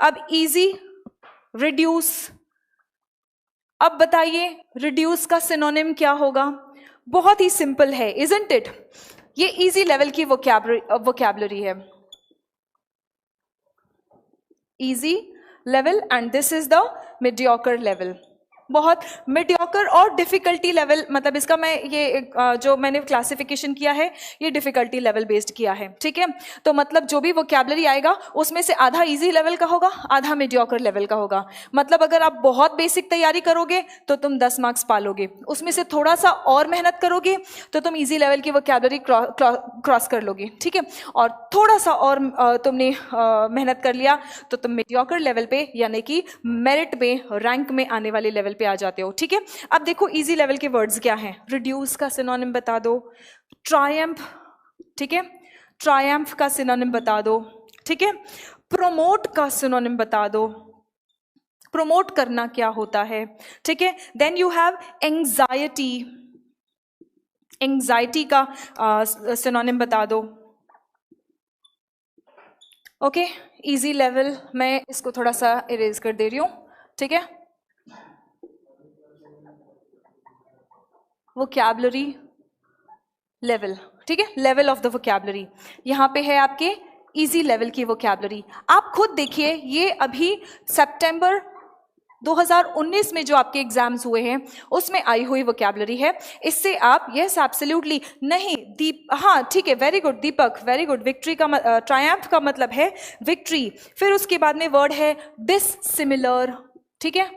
अब इजी, रिड्यूस। अब बताइए रिड्यूस का सिनोनिम क्या होगा? बहुत ही सिंपल है, इजंट इट? ये इजी लेवल की वोकैबुलरी है, easy level, and this is the mediocre level. बहुत मीडियोकर और डिफिकल्टी लेवल, मतलब इसका मैं ये जो मैंने क्लासिफिकेशन किया है ये डिफिकल्टी लेवल बेस्ड किया है। ठीक है, तो मतलब जो भी वोकैबुलरी आएगा उसमें से आधा इजी लेवल का होगा, आधा मीडियोकर लेवल का होगा। मतलब अगर आप बहुत बेसिक तैयारी करोगे तो तुम 10 मार्क्स पालोगे, उसमें से थोड़ा सा और मेहनत करोगे तो तुम इजी लेवल की वोकैबुलरी क्रॉस कर लोगे। ठीक है, और थोड़ा सा और तुमने मेहनत कर लिया तो तुम मीडियोकर लेवल पे यानी कि मेरिट में, रैंक में आने वाले लेवल पे आ जाते हो। ठीक है, अब देखो इजी लेवल के वर्ड्स क्या हैं। रिड्यूस का सिनोनिम बता दो, ट्रायम्फ। ठीक है, ट्रायम्फ का सिनोनिम बता दो। ठीक है, प्रोमोट का सिनोनिम बता दो, प्रोमोट करना क्या होता है। ठीक है, then you have anxiety, anxiety का सिनोनिम बता दो। ओके, इजी लेवल, मैं इसको थोड़ा सा इरेज कर दे रही हूं। ठीक है, वोकैबुलरी लेवल। ठीक है, लेवल ऑफ द वोकैबुलरी यहाँ पे है आपके इजी लेवल की वोकैबुलरी। आप खुद देखिए, ये अभी सितंबर 2019 में जो आपके एग्जाम्स हुए हैं उसमें आई हुई वोकैबुलरी है। इससे आप यस एब्सोल्युटली नहीं हाँ ठीक है, वेरी गुड दीपक, वेरी गुड। विक्ट्री का ट्रायम्फ का मतलब है विक्ट्री, फिर उसके बाद में वर्ड है डिससिमिलर। ठीक है,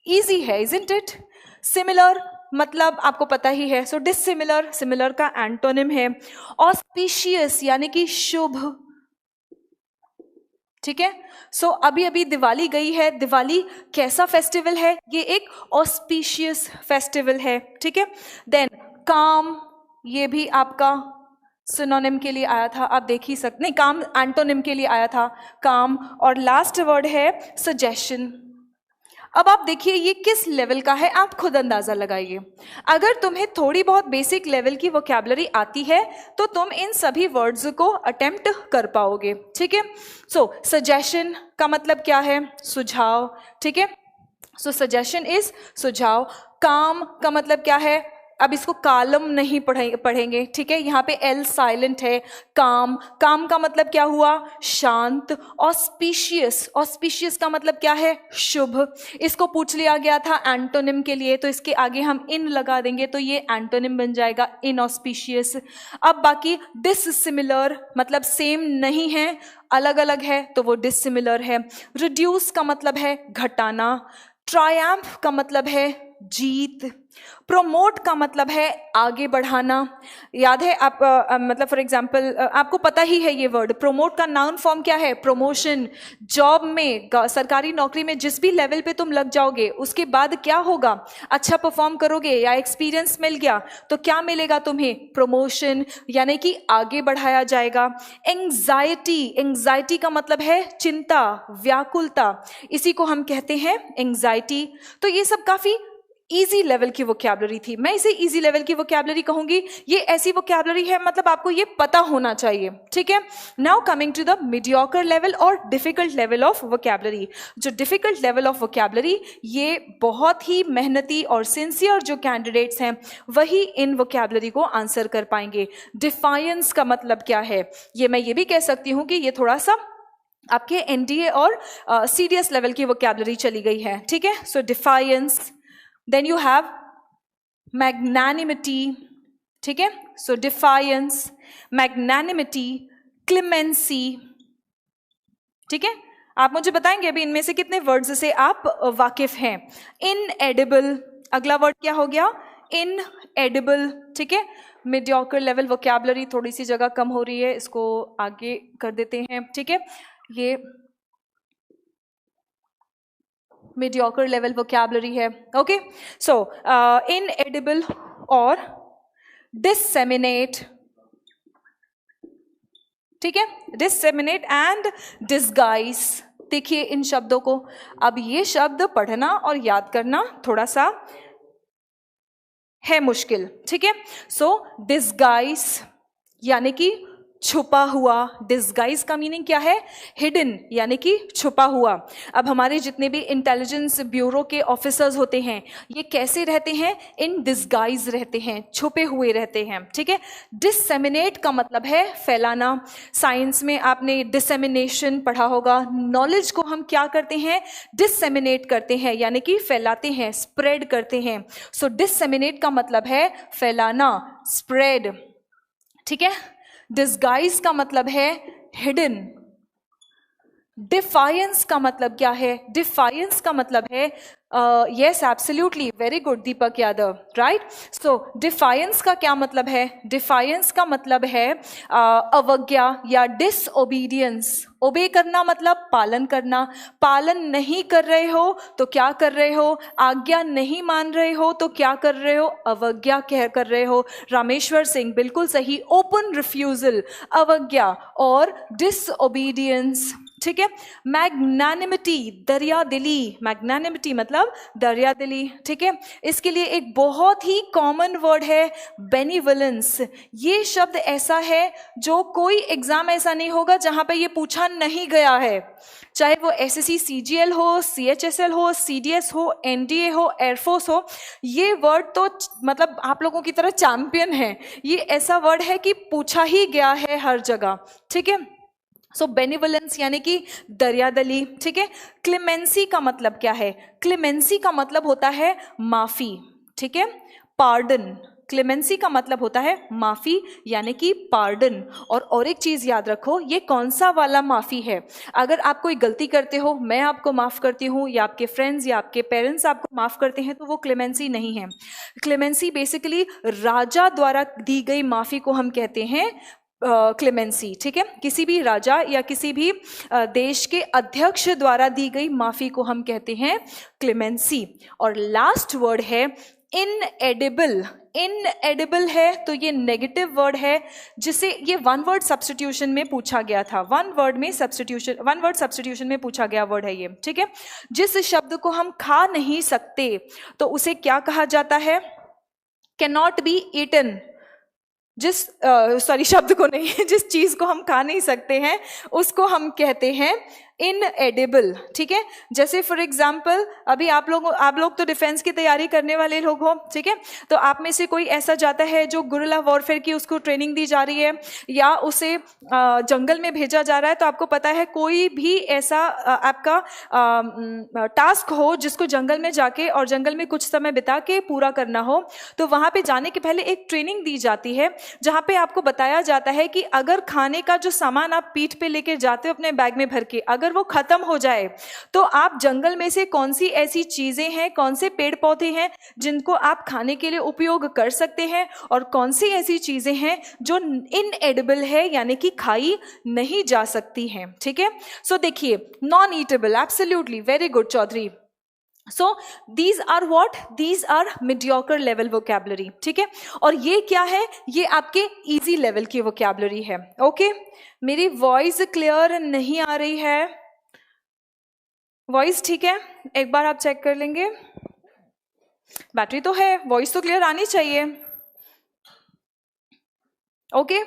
इजी है इजंट इट? सिमिलर मतलब आपको पता ही है, सो डिससिमिलर, सिमिलर का एंटोनिम है। ऑस्पिशियस यानी कि शुभ। ठीक है, सो अभी अभी दिवाली गई है, दिवाली कैसा फेस्टिवल है? ये एक ऑस्पिशियस फेस्टिवल है। ठीक है, देन काम, ये भी आपका सिनोनिम के लिए आया था, आप देख ही सकते, नहीं काम एंटोनिम के लिए आया था, काम। और लास्ट वर्ड है सजेशन। अब आप देखिए ये किस लेवल का है, आप खुद अंदाजा लगाइए। अगर तुम्हें थोड़ी बहुत बेसिक लेवल की वोकैबुलरी आती है तो तुम इन सभी वर्ड्स को अटेम्प्ट कर पाओगे। ठीक है, सो सजेशन का मतलब क्या है? सुझाव। ठीक है, सो सजेशन इज सुझाव। काम का मतलब क्या है? अब इसको कालम नहीं पढ़ेंगे, ठीक है। यहाँ पे एल साइलेंट है। काम, काम का मतलब क्या हुआ? शांत। ऑस्पिशियस, ऑस्पिशियस का मतलब क्या है? शुभ। इसको पूछ लिया गया था एंटोनिम के लिए, तो इसके आगे हम इन लगा देंगे तो ये एंटोनिम बन जाएगा इनऑस्पिशियस। अब बाकी डिससिमिलर मतलब सेम नहीं है, अलग अलग है, तो वो डिससिमिलर है। रिड्यूस का मतलब है घटाना। ट्रायम्फ का मतलब है जीत। प्रोमोट का मतलब है आगे बढ़ाना। याद है आप मतलब फॉर एग्जांपल आपको पता ही है ये वर्ड। प्रोमोट का नाउन फॉर्म क्या है? प्रमोशन। जॉब में, सरकारी नौकरी में जिस भी लेवल पे तुम लग जाओगे उसके बाद क्या होगा? अच्छा परफॉर्म करोगे या एक्सपीरियंस मिल गया तो क्या मिलेगा तुम्हें? प्रमोशन, यानी कि आगे बढ़ाया जाएगा। एंजाइटी, एंजाइटी का मतलब है चिंता, व्याकुलता, इसी को हम कहते हैं एंजाइटी। तो ये सब काफी इजी लेवल की वोकैबुलरी थी। मैं इसे इजी लेवल की वोकैबुलरी कहूंगी। ये ऐसी वोकैबुलरी है मतलब आपको ये पता होना चाहिए, ठीक है। Now coming to the mediocre level और डिफिकल्ट लेवल ऑफ वोकैबुलरी। जो डिफिकल्ट लेवल ऑफ वोकैबुलरी, ये बहुत ही मेहनती और सिंसियर जो कैंडिडेट्स हैं वही इन वोकैबुलरी को आंसर कर पाएंगे। डिफायंस का मतलब क्या है? ये मैं ये भी कह सकती हूँ कि ये थोड़ा सा आपके एनडीए और सीडीएस लेवल की वोकैबुलरी चली गई है, ठीक है। सो defiance, then you have magnanimity, ठीक है। so defiance, magnanimity, clemency, ठीक है। आप मुझे बताएंगे अभी इनमें से कितने वर्ड्स से आप वाकिफ हैं। inedible, अगला वर्ड क्या हो गया? inedible, ठीक है। मीडियोकर लेवल वोकैबुलरी थोड़ी सी जगह कम हो रही है, इसको आगे कर देते हैं, ठीक है। ये mediocre level vocabulary है, okay। so inedible और disseminate, ठीक है। disseminate and disguise, देखिए इन शब्दों को। अब ये शब्द पढ़ना और याद करना थोड़ा सा है मुश्किल, ठीक है। so disguise यानी कि छुपा हुआ। डिस्गाइज का मीनिंग क्या है? हिडन, यानी कि छुपा हुआ। अब हमारे जितने भी इंटेलिजेंस ब्यूरो के ऑफिसर्स होते हैं ये कैसे रहते हैं? इन डिस्गाइज रहते हैं, छुपे हुए रहते हैं, ठीक है। डिसेमिनेट का मतलब है फैलाना। साइंस में आपने डिसेमिनेशन पढ़ा होगा। नॉलेज को हम क्या करते हैं? डिसेमिनेट करते हैं, यानी कि फैलाते हैं, स्प्रेड करते हैं। सो डिसेमिनेट का मतलब है फैलाना, स्प्रेड, ठीक है। डिस्गाइज का मतलब है हिडन। डिफायंस का मतलब क्या है? डिफायंस का मतलब है yes absolutely, very good Deepak Yadav, right. सो डिफायंस का क्या मतलब है? डिफायंस का मतलब है अवज्ञा या डिसओबीडियंस। ओबे करना मतलब पालन करना। पालन नहीं कर रहे हो तो क्या कर रहे हो? आज्ञा नहीं मान रहे हो तो क्या कर रहे हो? अवज्ञा कर रहे हो। रामेश्वर सिंह बिल्कुल सही, ओपन रिफ्यूजल, अवज्ञा और डिसओबीडियंस, ठीक है। मैग्नानिमिटी, दरिया दिली। मैग्नानिमिटी मतलब दरिया दिली, ठीक है। इसके लिए एक बहुत ही कॉमन वर्ड है बेनिवोलेंस। ये शब्द ऐसा है जो कोई एग्जाम ऐसा नहीं होगा जहां पे ये पूछा नहीं गया है, चाहे वो एसएससी सीजीएल हो, सीएचएसएल हो, सीडीएस हो, एनडीए हो, एयरफोर्स हो। ये वर्ड तो मतलब आप लोगों की तरह चैंपियन है। ये ऐसा वर्ड है कि पूछा ही गया है हर जगह, ठीक है। सो बेनिवोलेंस यानी कि दरियादली, ठीक है। क्लेमेंसी का मतलब क्या है? क्लेमेंसी का मतलब होता है माफी, ठीक है। पार्डन, क्लेमेंसी का मतलब होता है माफी यानी कि पार्डन। और एक चीज याद रखो, ये कौन सा वाला माफी है? अगर आप कोई गलती करते हो, मैं आपको माफ करती हूँ या आपके फ्रेंड्स या आपके पेरेंट्स आपको माफ करते हैं, तो वो क्लेमेंसी नहीं है। क्लेमेंसी बेसिकली राजा द्वारा दी गई माफी को हम कहते हैं क्लेमेंसी, ठीक है। किसी भी राजा या किसी भी देश के अध्यक्ष द्वारा दी गई माफी को हम कहते हैं क्लेमेंसी। और लास्ट वर्ड है इनएडिबल। इनएडिबल है तो ये नेगेटिव वर्ड है, जिसे ये वन वर्ड सब्स्टिट्यूशन में पूछा गया था। वन वर्ड सब्स्टिट्यूशन में पूछा गया वर्ड है ये, ठीक है। जिस शब्द को हम खा नहीं सकते तो उसे क्या कहा जाता है? Can not be eaten. शब्द को नहीं, जिस चीज को हम खा नहीं सकते हैं उसको हम कहते हैं इनएडिबल, ठीक है। जैसे फॉर एग्जाम्पल अभी आप लोग तो डिफेंस की तैयारी करने वाले लोग हो, ठीक है। तो आप में से कोई ऐसा जाता है जो गुरिल्ला वॉरफेयर की उसको ट्रेनिंग दी जा रही है या उसे जंगल में भेजा जा रहा है, तो आपको पता है कोई भी ऐसा आपका टास्क हो जिसको जंगल में जाके और जंगल में कुछ समय बिता के पूरा करना हो, तो वहां पे जाने के पहले एक ट्रेनिंग दी जाती है जहां पे आपको बताया जाता है कि अगर खाने का जो सामान आप पीठ पे लेके जाते हो अपने बैग में भर के, अगर वो खत्म हो जाए तो आप जंगल में से कौन सी ऐसी चीजें हैं, कौन से पेड़ पौधे हैं जिनको आप खाने के लिए उपयोग कर सकते हैं, और कौन सी ऐसी चीजें हैं जो इनएडिबल है यानी कि खाई नहीं जा सकती हैं, ठीक है। सो देखिए, non eatable, absolutely, very good Chaudhary. So these are what? These are mediocre level vocabulary, ठीक है। और ये क्या है? ये आपके easy level की vocabulary है, ओके। मेरी वॉइस क्लियर नहीं आ रही है, वॉइस ठीक है? एक बार आप चेक कर लेंगे। बैटरी तो है, वॉइस तो क्लियर आनी चाहिए, ओके।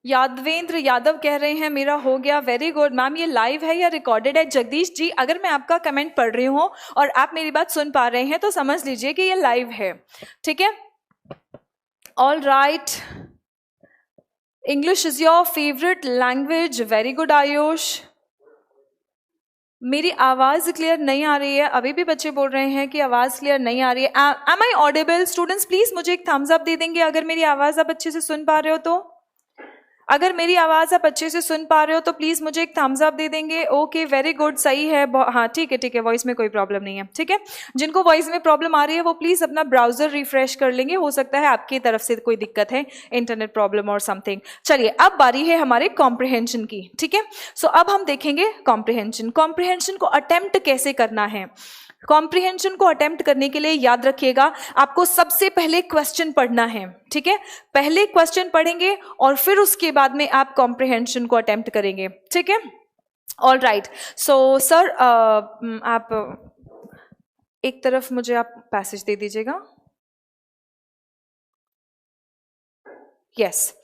यादवेंद्र यादव कह रहे हैं मेरा हो गया, वेरी गुड मैम। ये लाइव है या रिकॉर्डेड है? जगदीश जी, अगर मैं आपका कमेंट पढ़ रही हूँ और आप मेरी बात सुन पा रहे हैं तो समझ लीजिए कि ये लाइव है, ठीक है। All right, English is your favourite language, very good Ayush. मेरी आवाज क्लियर नहीं आ रही है, अभी भी बच्चे बोल रहे हैं कि आवाज क्लियर नहीं आ रही है। Am I audible? Students please मुझे एक थम्स अप दे देंगे अगर मेरी आवाज आप अच्छे से सुन पा रहे हो तो। अगर मेरी आवाज आप अच्छे से सुन पा रहे हो तो प्लीज मुझे एक थम्स अप दे देंगे। ओके, वेरी गुड, सही है। हाँ ठीक है, ठीक है, वॉइस में कोई प्रॉब्लम नहीं है, ठीक है। जिनको वॉइस में प्रॉब्लम आ रही है वो प्लीज अपना ब्राउजर रिफ्रेश कर लेंगे, हो सकता है आपकी तरफ से कोई दिक्कत है, इंटरनेट प्रॉब्लम और समथिंग। चलिए, अब बारी है हमारे कॉम्प्रिहेंशन की, ठीक है। सो अब हम देखेंगे कॉम्प्रिहेंशन। कॉम्प्रिहेंशन को अटेम्प्ट कैसे करना है। कॉम्प्रिहेंशन को अटेम्प्ट करने के लिए याद रखिएगा, आपको सबसे पहले क्वेश्चन पढ़ना है, ठीक है। पहले क्वेश्चन पढ़ेंगे और फिर उसके बाद में आप कॉम्प्रिहेंशन को अटेम्प्ट करेंगे, ठीक है। ऑल राइट, सो सर आप एक तरफ मुझे आप पैसेज दे दीजिएगा। Yes,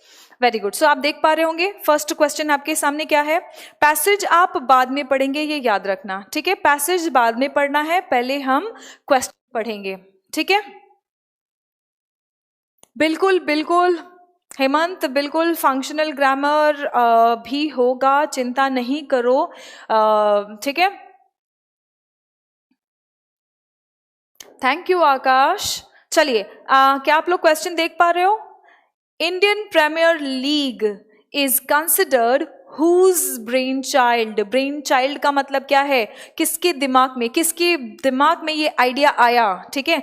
very good. सो आप देख पा रहे होंगे फर्स्ट क्वेश्चन आपके सामने क्या है। पैसेज आप बाद में पढ़ेंगे, ये याद रखना, ठीक है। पैसेज बाद में पढ़ना है, पहले हम क्वेश्चन पढ़ेंगे, ठीक है। बिल्कुल बिल्कुल हेमंत, बिल्कुल फंक्शनल ग्रामर भी होगा, चिंता नहीं करो, ठीक है। Thank you Aakash. चलिए, क्या आप लोग क्वेश्चन देख पा रहे हो। Indian Premier League is considered whose brainchild. Brainchild का मतलब क्या है, किसके दिमाग में ये आइडिया आया, ठीक है।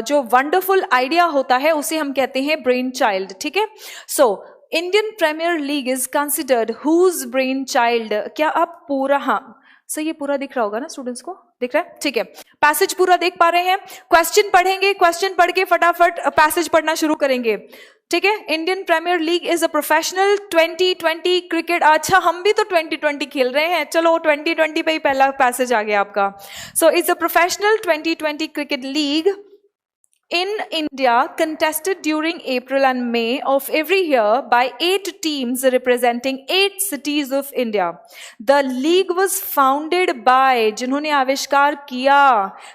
जो वंडरफुल आइडिया होता है उसे हम कहते हैं ब्रेन चाइल्ड, ठीक है। So Indian Premier League is considered whose brainchild. क्या आप पूरा, हाँ सही, ये पूरा दिख रहा होगा ना स्टूडेंट्स को, दिख रहा है, ठीक है। पैसेज पूरा देख पा रहे हैं। क्वेश्चन पढ़ेंगे, क्वेश्चन पढ़ के फटाफट पैसेज पढ़ना शुरू करेंगे, ठीक है। Indian Premier League is a professional 2020 cricket. अच्छा, हम भी तो 2020 खेल रहे हैं, चलो 2020 पे ही पहला पैसेज आ गया आपका। So it's a professional 2020 cricket league in India contested during April and May of every year by 8 teams representing 8 cities of India. The league was founded by, जिन्होंने आविष्कार किया,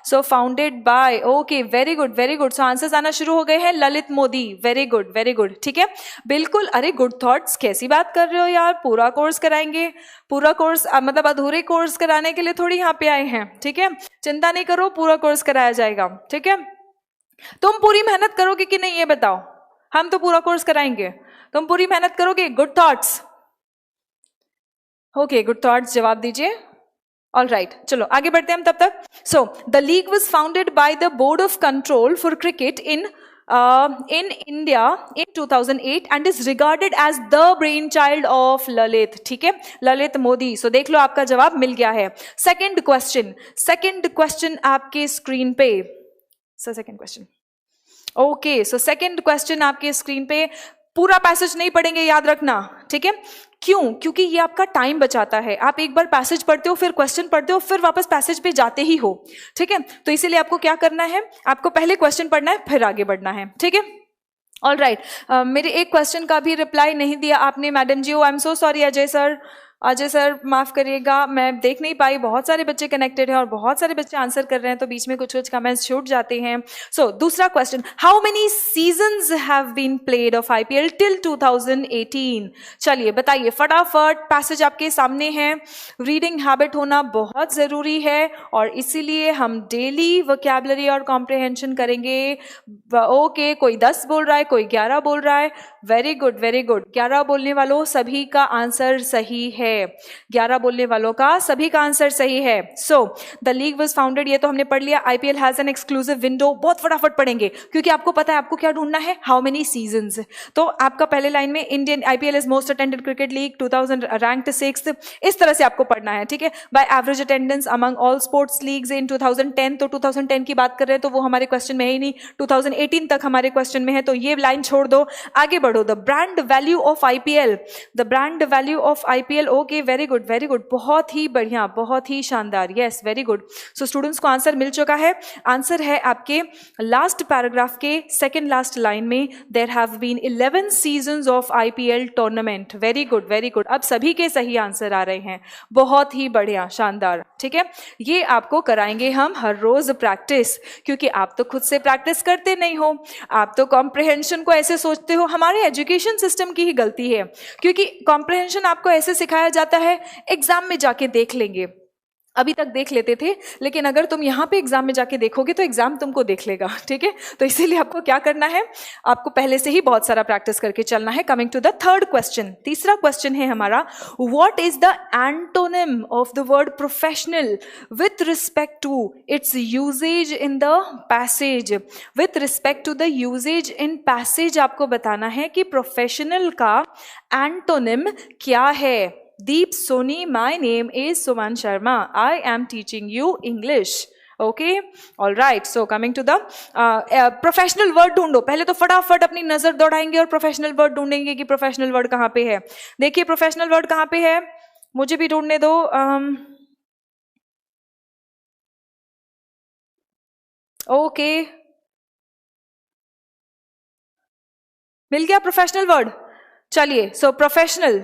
so founded by, okay, very good, very good. So answers आना शुरू हो गए हैं। Lalit Modi, very good, very good, ठीक है, बिल्कुल। अरे गुड थॉट्स, कैसी बात कर रहे हो यार, पूरा कोर्स कराएंगे, पूरा कोर्स मतलब अधूरे कोर्स कराने के लिए थोड़ी यहाँ पे आए हैं, ठीक है। चिंता नहीं करो, पूरा कोर्स कराया जाएगा, ठीक है। तुम पूरी मेहनत करोगे कि नहीं ये बताओ, हम तो पूरा कोर्स कराएंगे, तुम पूरी मेहनत करोगे। Good thoughts, okay, good thoughts, जवाब दीजिए। ऑल राइट, चलो आगे बढ़ते हैं हम तब तक। So the league was founded by the board of control for cricket in India in 2008 and is regarded as the brain child of Lalit, ठीक है, ललित मोदी। सो देख लो, आपका जवाब मिल गया है। सेकेंड क्वेश्चन आपके स्क्रीन पे, second question, okay. So second question आपके स्क्रीन पे, पूरा पैसेज नहीं पढ़ेंगे, याद रखना, ठीक है। क्यों? क्योंकि ये आपका टाइम बचाता है। आप एक बार पैसेज पढ़ते हो, फिर क्वेश्चन पढ़ते हो, फिर वापस पैसेज पे जाते ही हो, ठीक है। तो इसीलिए आपको क्या करना है, आपको पहले क्वेश्चन पढ़ना है, फिर आगे बढ़ना है, ठीक है। ऑल राइट, मेरे एक क्वेश्चन का भी रिप्लाई नहीं दिया आपने madam ji. Oh I am so sorry Ajay sir, Ajay sir माफ करिएगा, मैं देख नहीं पाई, बहुत सारे बच्चे कनेक्टेड हैं और बहुत सारे बच्चे आंसर कर रहे हैं, तो बीच में कुछ कुछ कमेंट्स छूट जाते हैं। सो दूसरा question, how many seasons have been played of IPL till 2018? चलिए बताइए फटाफट, पैसेज आपके सामने है। रीडिंग हैबिट होना बहुत जरूरी है और इसीलिए हम डेली वोकैबुलरी और कॉम्प्रिहेंशन करेंगे। ओके, कोई 10 बोल रहा है, कोई 11 बोल रहा है, वेरी गुड वेरी गुड। 11 बोलने वालों सभी का आंसर सही है, 11 बोलने वालों का सभी का आंसर सही है। So the league was founded, ये तो हमने पढ़ लिया। IPL has an exclusive window, बहुत फटाफट पढ़ेंगे क्योंकि आपको पता है आपको क्या ढूंढना है, हाउ मेनी सीजन्स। तो आपका पहले लाइन में Indian IPL is most attended cricket league 2000 ranked 6th, इस तरह से आपको पढ़ना है, ठीक है। By average attendance among all sports leagues in 2010, तो 2010 की बात कर रहे हैं तो वो हमारे क्वेश्चन में है ही नहीं, 2018 तक हमारे क्वेश्चन में है, तो ये लाइन छोड़ दो, आगे बढ़ो। The brand value of IPL, the brand value of IPL, okay very good, बहुत ही बढ़िया, बहुत ही शानदार, yes very good. So students को आंसर मिल चुका है। आंसर है आपके लास्ट पैराग्राफ के सेकंड लास्ट लाइन में, there have been 11 seasons of IPL tournament. Very good, अब सभी के सही आंसर आ रहे हैं, बहुत ही बढ़िया, शानदार, ठीक है। ये आपको कराएंगे हम हर रोज प्रैक्टिस, क्योंकि आप तो खुद से प्रैक्टिस करते नहीं हो, आप तो कॉम्प्रिहेंशन को ऐसे सोचते हो, हमारे एजुकेशन सिस्टम की ही गलती है, क्योंकि कॉम्प्रिहेंशन आपको ऐसे सिखाया जाता है एग्जाम में जाके देख लेंगे, अभी तक देख लेते थे, लेकिन अगर तुम यहाँ पे एग्जाम में जाके देखोगे तो एग्जाम तुमको देख लेगा, ठीक है। तो इसीलिए आपको क्या करना है, आपको पहले से ही बहुत सारा प्रैक्टिस करके चलना है। Coming to the third question, तीसरा क्वेश्चन है हमारा, what is the antonym of the word professional with respect to its usages in the passage. With respect to the usages in passage आपको बताना है कि प्रोफेशनल का एंटोनिम क्या है। Deep Soni, my name is Suman Sharma. I am teaching you English. Okay, all right. So coming to the professional word ढूंढो। पहले तो फटाफट अपनी नजर दौड़ाएंगे और प्रोफेशनल वर्ड ढूंढेंगे कि प्रोफेशनल वर्ड कहाँ पे है। देखिए प्रोफेशनल वर्ड कहाँ पे है, मुझे भी ढूंढने दो। ओके, मिल गया प्रोफेशनल वर्ड। चलिए, सो प्रोफेशनल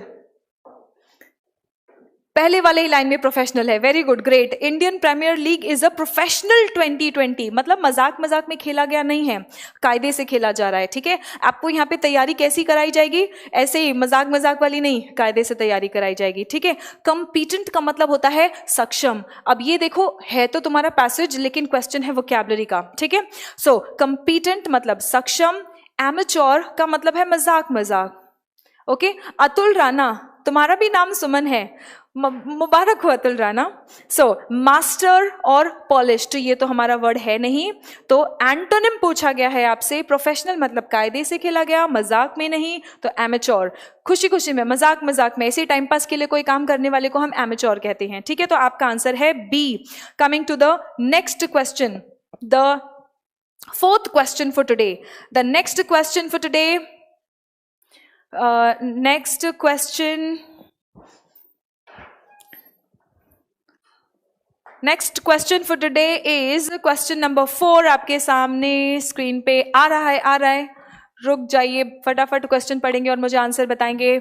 पहले वाले ही लाइन में प्रोफेशनल है, very good, great. Indian Premier League is a professional 2020, मतलब मजाक मजाक में खेला गया नहीं है, कायदे से खेला जा रहा है, ठीक है। आपको यहाँ पे तैयारी कैसी कराई जाएगी, ऐसे ही मजाक मजाक वाली नहीं, कायदे से तैयारी कराई जाएगी, ठीक है। कंपीटेंट का मतलब होता है सक्षम। अब ये देखो, है तो तुम्हारा पैसेज लेकिन क्वेश्चन है वोकैबुलरी का, ठीक है। सो कंपीटेंट मतलब सक्षम, एमेच्योर का मतलब है मजाक मजाक, ओके। अतुल राणा, तुम्हारा भी नाम सुमन है, मुबारक हो अतुल राणा। सो मास्टर और पॉलिश्ड, ये तो हमारा वर्ड है नहीं, तो एंटोनिम पूछा गया है आपसे। प्रोफेशनल मतलब कायदे से खेला गया, मजाक में नहीं, तो एमेच्योर खुशी खुशी में, मजाक मजाक में, ऐसे टाइम पास के लिए कोई काम करने वाले को हम एमेच्योर कहते हैं, ठीक है। तो आपका आंसर है B. Coming to the next question, the fourth question for today, the next question for today, next question, next question for today is question number 4। आपके सामने स्क्रीन पे आ रहा है, रुक जाइए, फटाफट क्वेश्चन पढ़ेंगे और मुझे आंसर बताएंगे।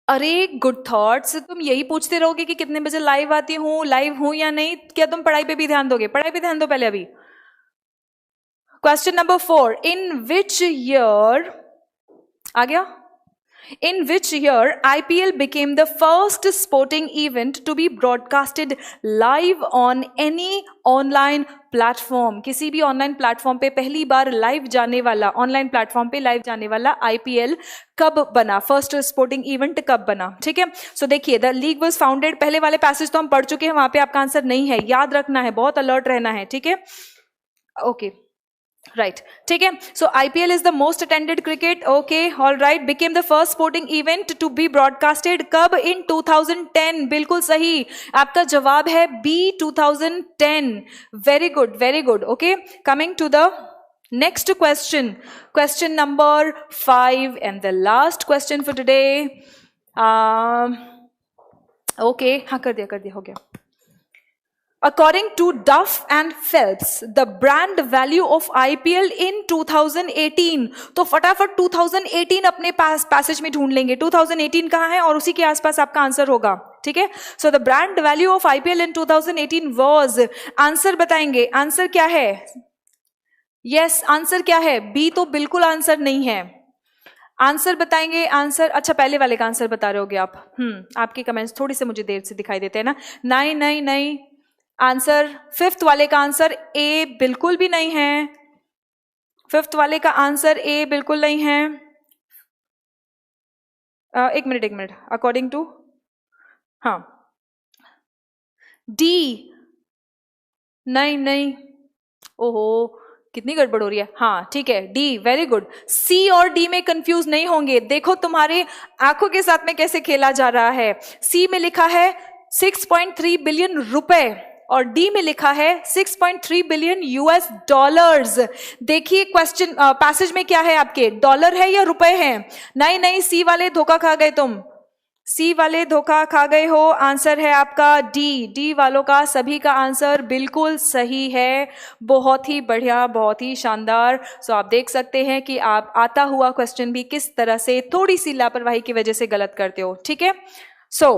अरे गुड थॉट्स, तुम यही पूछते रहोगे कि कितने बजे लाइव आती हूँ, लाइव हूं या नहीं, क्या तुम पढ़ाई पे भी ध्यान दोगे? पढ़ाई पे ध्यान दो पहले अभी। Question number 4, in which year, आ गया, in which year IPL became the first sporting event to be broadcasted live on any online platform। किसी भी ऑनलाइन प्लेटफॉर्म पे पहली बार लाइव जाने वाला, ऑनलाइन प्लेटफॉर्म पे लाइव जाने वाला आईपीएल कब बना, फर्स्ट स्पोर्टिंग इवेंट कब बना, ठीक है। सो देखिए, द लीग वाज फाउंडेड, पहले वाले पैसेज तो हम पढ़ चुके हैं, वहां पे आपका आंसर नहीं है, याद रखना है, बहुत अलर्ट रहना है, ठीक है। ओके, राइट, ठीक है। So IPL is the most attended cricket, okay, all right. Became the first sporting event to be broadcasted कब, इन 2010, बिल्कुल सही, आपका जवाब है B, 2010, very good, okay. Coming to the next question, question number 5 and the last question for today. Okay, हाँ कर दिया, हो गया। According to Duff and Phelps, the brand value of IPL in 2018. तो फटाफट 2018 अपने पैसेज में ढूंढ लेंगे. 2018 कहाँ है और उसी के आसपास आपका आंसर होगा. ठीक है. So the brand value of IPL in 2018 was, answer बताएंगे. आंसर क्या है? यस, आंसर क्या है? बी तो बिल्कुल आंसर नहीं है. आंसर बताएंगे. आंसर, अच्छा पहले वाले का आंसर बता रहे होगे आप. आपके कमेंट्स थोड़ी से मुझे देर से दिखाई देते हैं ना. नहीं नहीं नहीं, आंसर फिफ्थ वाले का आंसर ए बिल्कुल भी नहीं है. फिफ्थ वाले का आंसर ए बिल्कुल नहीं है. एक मिनट. अकॉर्डिंग टू, हाँ, डी. नहीं, ओहो कितनी गड़बड़ हो रही है. हाँ ठीक है, डी. Very good. सी और डी में कंफ्यूज नहीं होंगे. देखो तुम्हारे आंखों के साथ में कैसे खेला जा रहा है. सी में लिखा है 6.3 बिलियन रुपए और डी में लिखा है 6.3 बिलियन US डॉलर्स. देखिए क्वेश्चन पैसेज में क्या है आपके, डॉलर है या रुपए हैं? नहीं, सी वाले धोखा खा गए तुम. सी वाले धोखा खा गए हो. आंसर है आपका डी. डी वालों का सभी का आंसर बिल्कुल सही है. बहुत ही बढ़िया, बहुत ही शानदार. सो आप देख सकते हैं कि आप आता हुआ क्वेश्चन भी किस तरह से थोड़ी सी लापरवाही की वजह से गलत करते हो. ठीक है. सो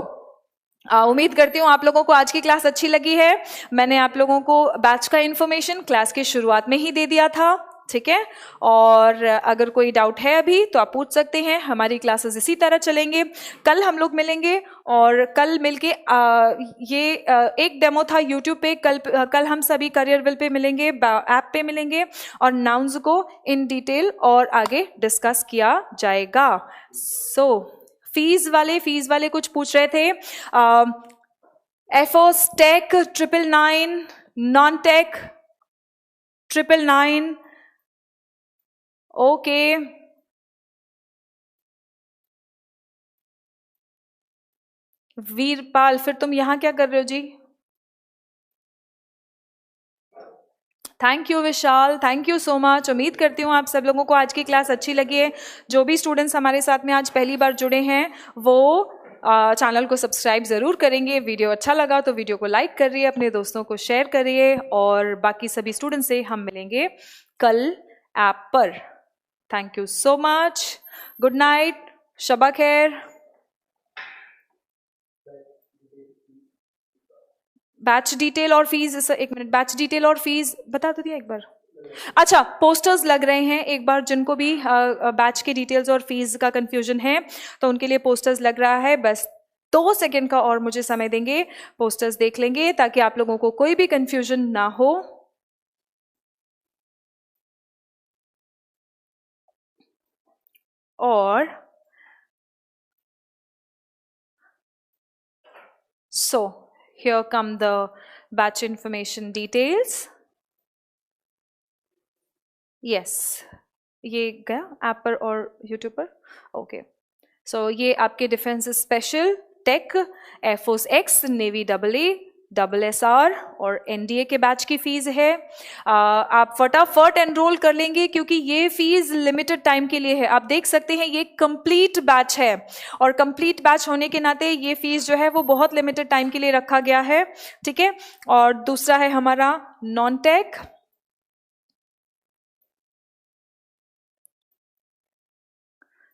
उम्मीद करती हूँ आप लोगों को आज की क्लास अच्छी लगी है. मैंने आप लोगों को बैच का इन्फॉर्मेशन क्लास की शुरुआत में ही दे दिया था. ठीक है. और अगर कोई डाउट है अभी तो आप पूछ सकते हैं. हमारी क्लासेस इसी तरह चलेंगे. कल हम लोग मिलेंगे और कल मिलके ये एक डेमो था यूट्यूब पे. कल हम सभी करियरविल पे मिलेंगे, ऐप पे मिलेंगे और नाउन्स को इन डिटेल और आगे डिस्कस किया जाएगा. सो फीस वाले कुछ पूछ रहे थे. एफओस tech 999, non tech 999. Okay, Veerpal फिर तुम यहां क्या कर रहे हो ji? Thank you Vishal, thank you so much. उम्मीद करती हूँ आप सब लोगों को आज की क्लास अच्छी लगी है. जो भी स्टूडेंट्स हमारे साथ में आज पहली बार जुड़े हैं वो चैनल को सब्सक्राइब ज़रूर करेंगे. वीडियो अच्छा लगा तो वीडियो को लाइक करिए, अपने दोस्तों को शेयर करिए और बाकी सभी स्टूडेंट्स से हम मिलेंगे कल ऐप पर. Thank you so much. Good night, शबा खैर. बैच डिटेल और फीस, एक मिनट, बैच डिटेल और फीस बता दो दिया एक बार. अच्छा, पोस्टर्स लग रहे हैं. एक बार जिनको भी बैच के डिटेल्स और फीस का कंफ्यूजन है तो उनके लिए पोस्टर्स लग रहा है. बस 2 सेकेंड का और मुझे समय देंगे, पोस्टर्स देख लेंगे ताकि आप लोगों को कोई भी कंफ्यूजन ना हो. और so here come the batch information details. yes, ये गया ऐप पर और यूट्यूब पर. ओके, सो ये आपके defence special, tech, air force X, navy AA, SSR और NDA के बैच की फीस है. आप फटाफट एनरोल कर लेंगे क्योंकि ये फीस लिमिटेड टाइम के लिए है. आप देख सकते हैं ये कंप्लीट बैच है और कंप्लीट बैच होने के नाते ये फीस जो है वो बहुत लिमिटेड टाइम के लिए रखा गया है. ठीक है. और दूसरा है हमारा non tech.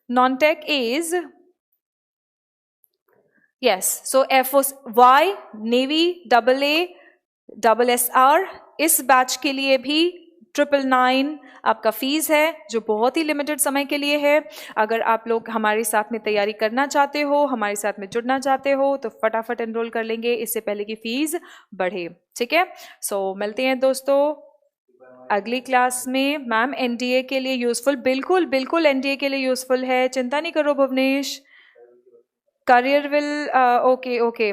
non-tech is yes, so Air Force Y, Navy AA, SSR. इस बैच के लिए भी 999 आपका फीस है जो बहुत ही लिमिटेड समय के लिए है. अगर आप लोग हमारे साथ में तैयारी करना चाहते हो, हमारे साथ में जुड़ना चाहते हो तो फटाफट एनरोल कर लेंगे इससे पहले कि फीस बढ़े. ठीक है. सो मिलते हैं दोस्तों अगली क्लास में. मैम NDA के लिए यूजफुल, बिल्कुल बिल्कुल NDA के लिए यूजफुल है, चिंता नहीं करो भुवनेश. करियरविल ओके.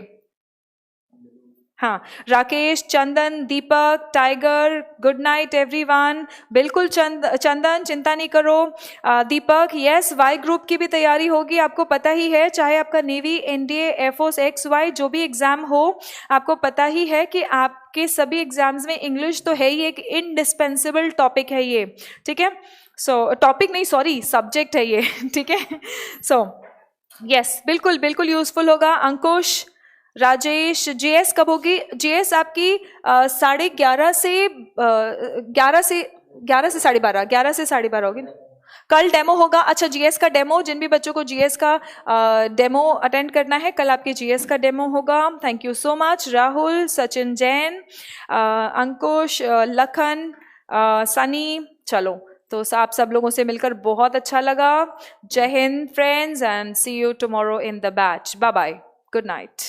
हाँ, राकेश, चंदन, दीपक, टाइगर, गुड नाइट एवरीवन. बिल्कुल चंदन चिंता नहीं करो. दीपक, यस, वाई ग्रुप की भी तैयारी होगी. आपको पता ही है, चाहे आपका नेवी, NDA, एयरफोर्स XY जो भी एग्जाम हो, आपको पता ही है कि आपके सभी एग्जाम्स में इंग्लिश तो है ही, एक इंडिस्पेंसिबल टॉपिक है ये. ठीक है. सो टॉपिक नहीं, सॉरी, सब्जेक्ट है ये. ठीक है. सो यस, बिल्कुल बिल्कुल यूजफुल होगा. अंकुश, राजेश, जीएस कब होगी? जीएस आपकी 11:30 से 11 से 12:30, 11 से 12:30 होगी ना? कल डेमो होगा। अच्छा, जीएस का डेमो, जिन भी बच्चों को जीएस का डेमो अटेंड करना है, कल आपके जीएस का डेमो होगा। Thank you so much Rahul, Sachin Jain, Ankush, Lakhan, Sunny. चलो, तो आप सब लोगों से मिलकर बहुत अच्छा लगा। Jai Hind friends, and see you tomorrow in the batch. Bye bye, good night.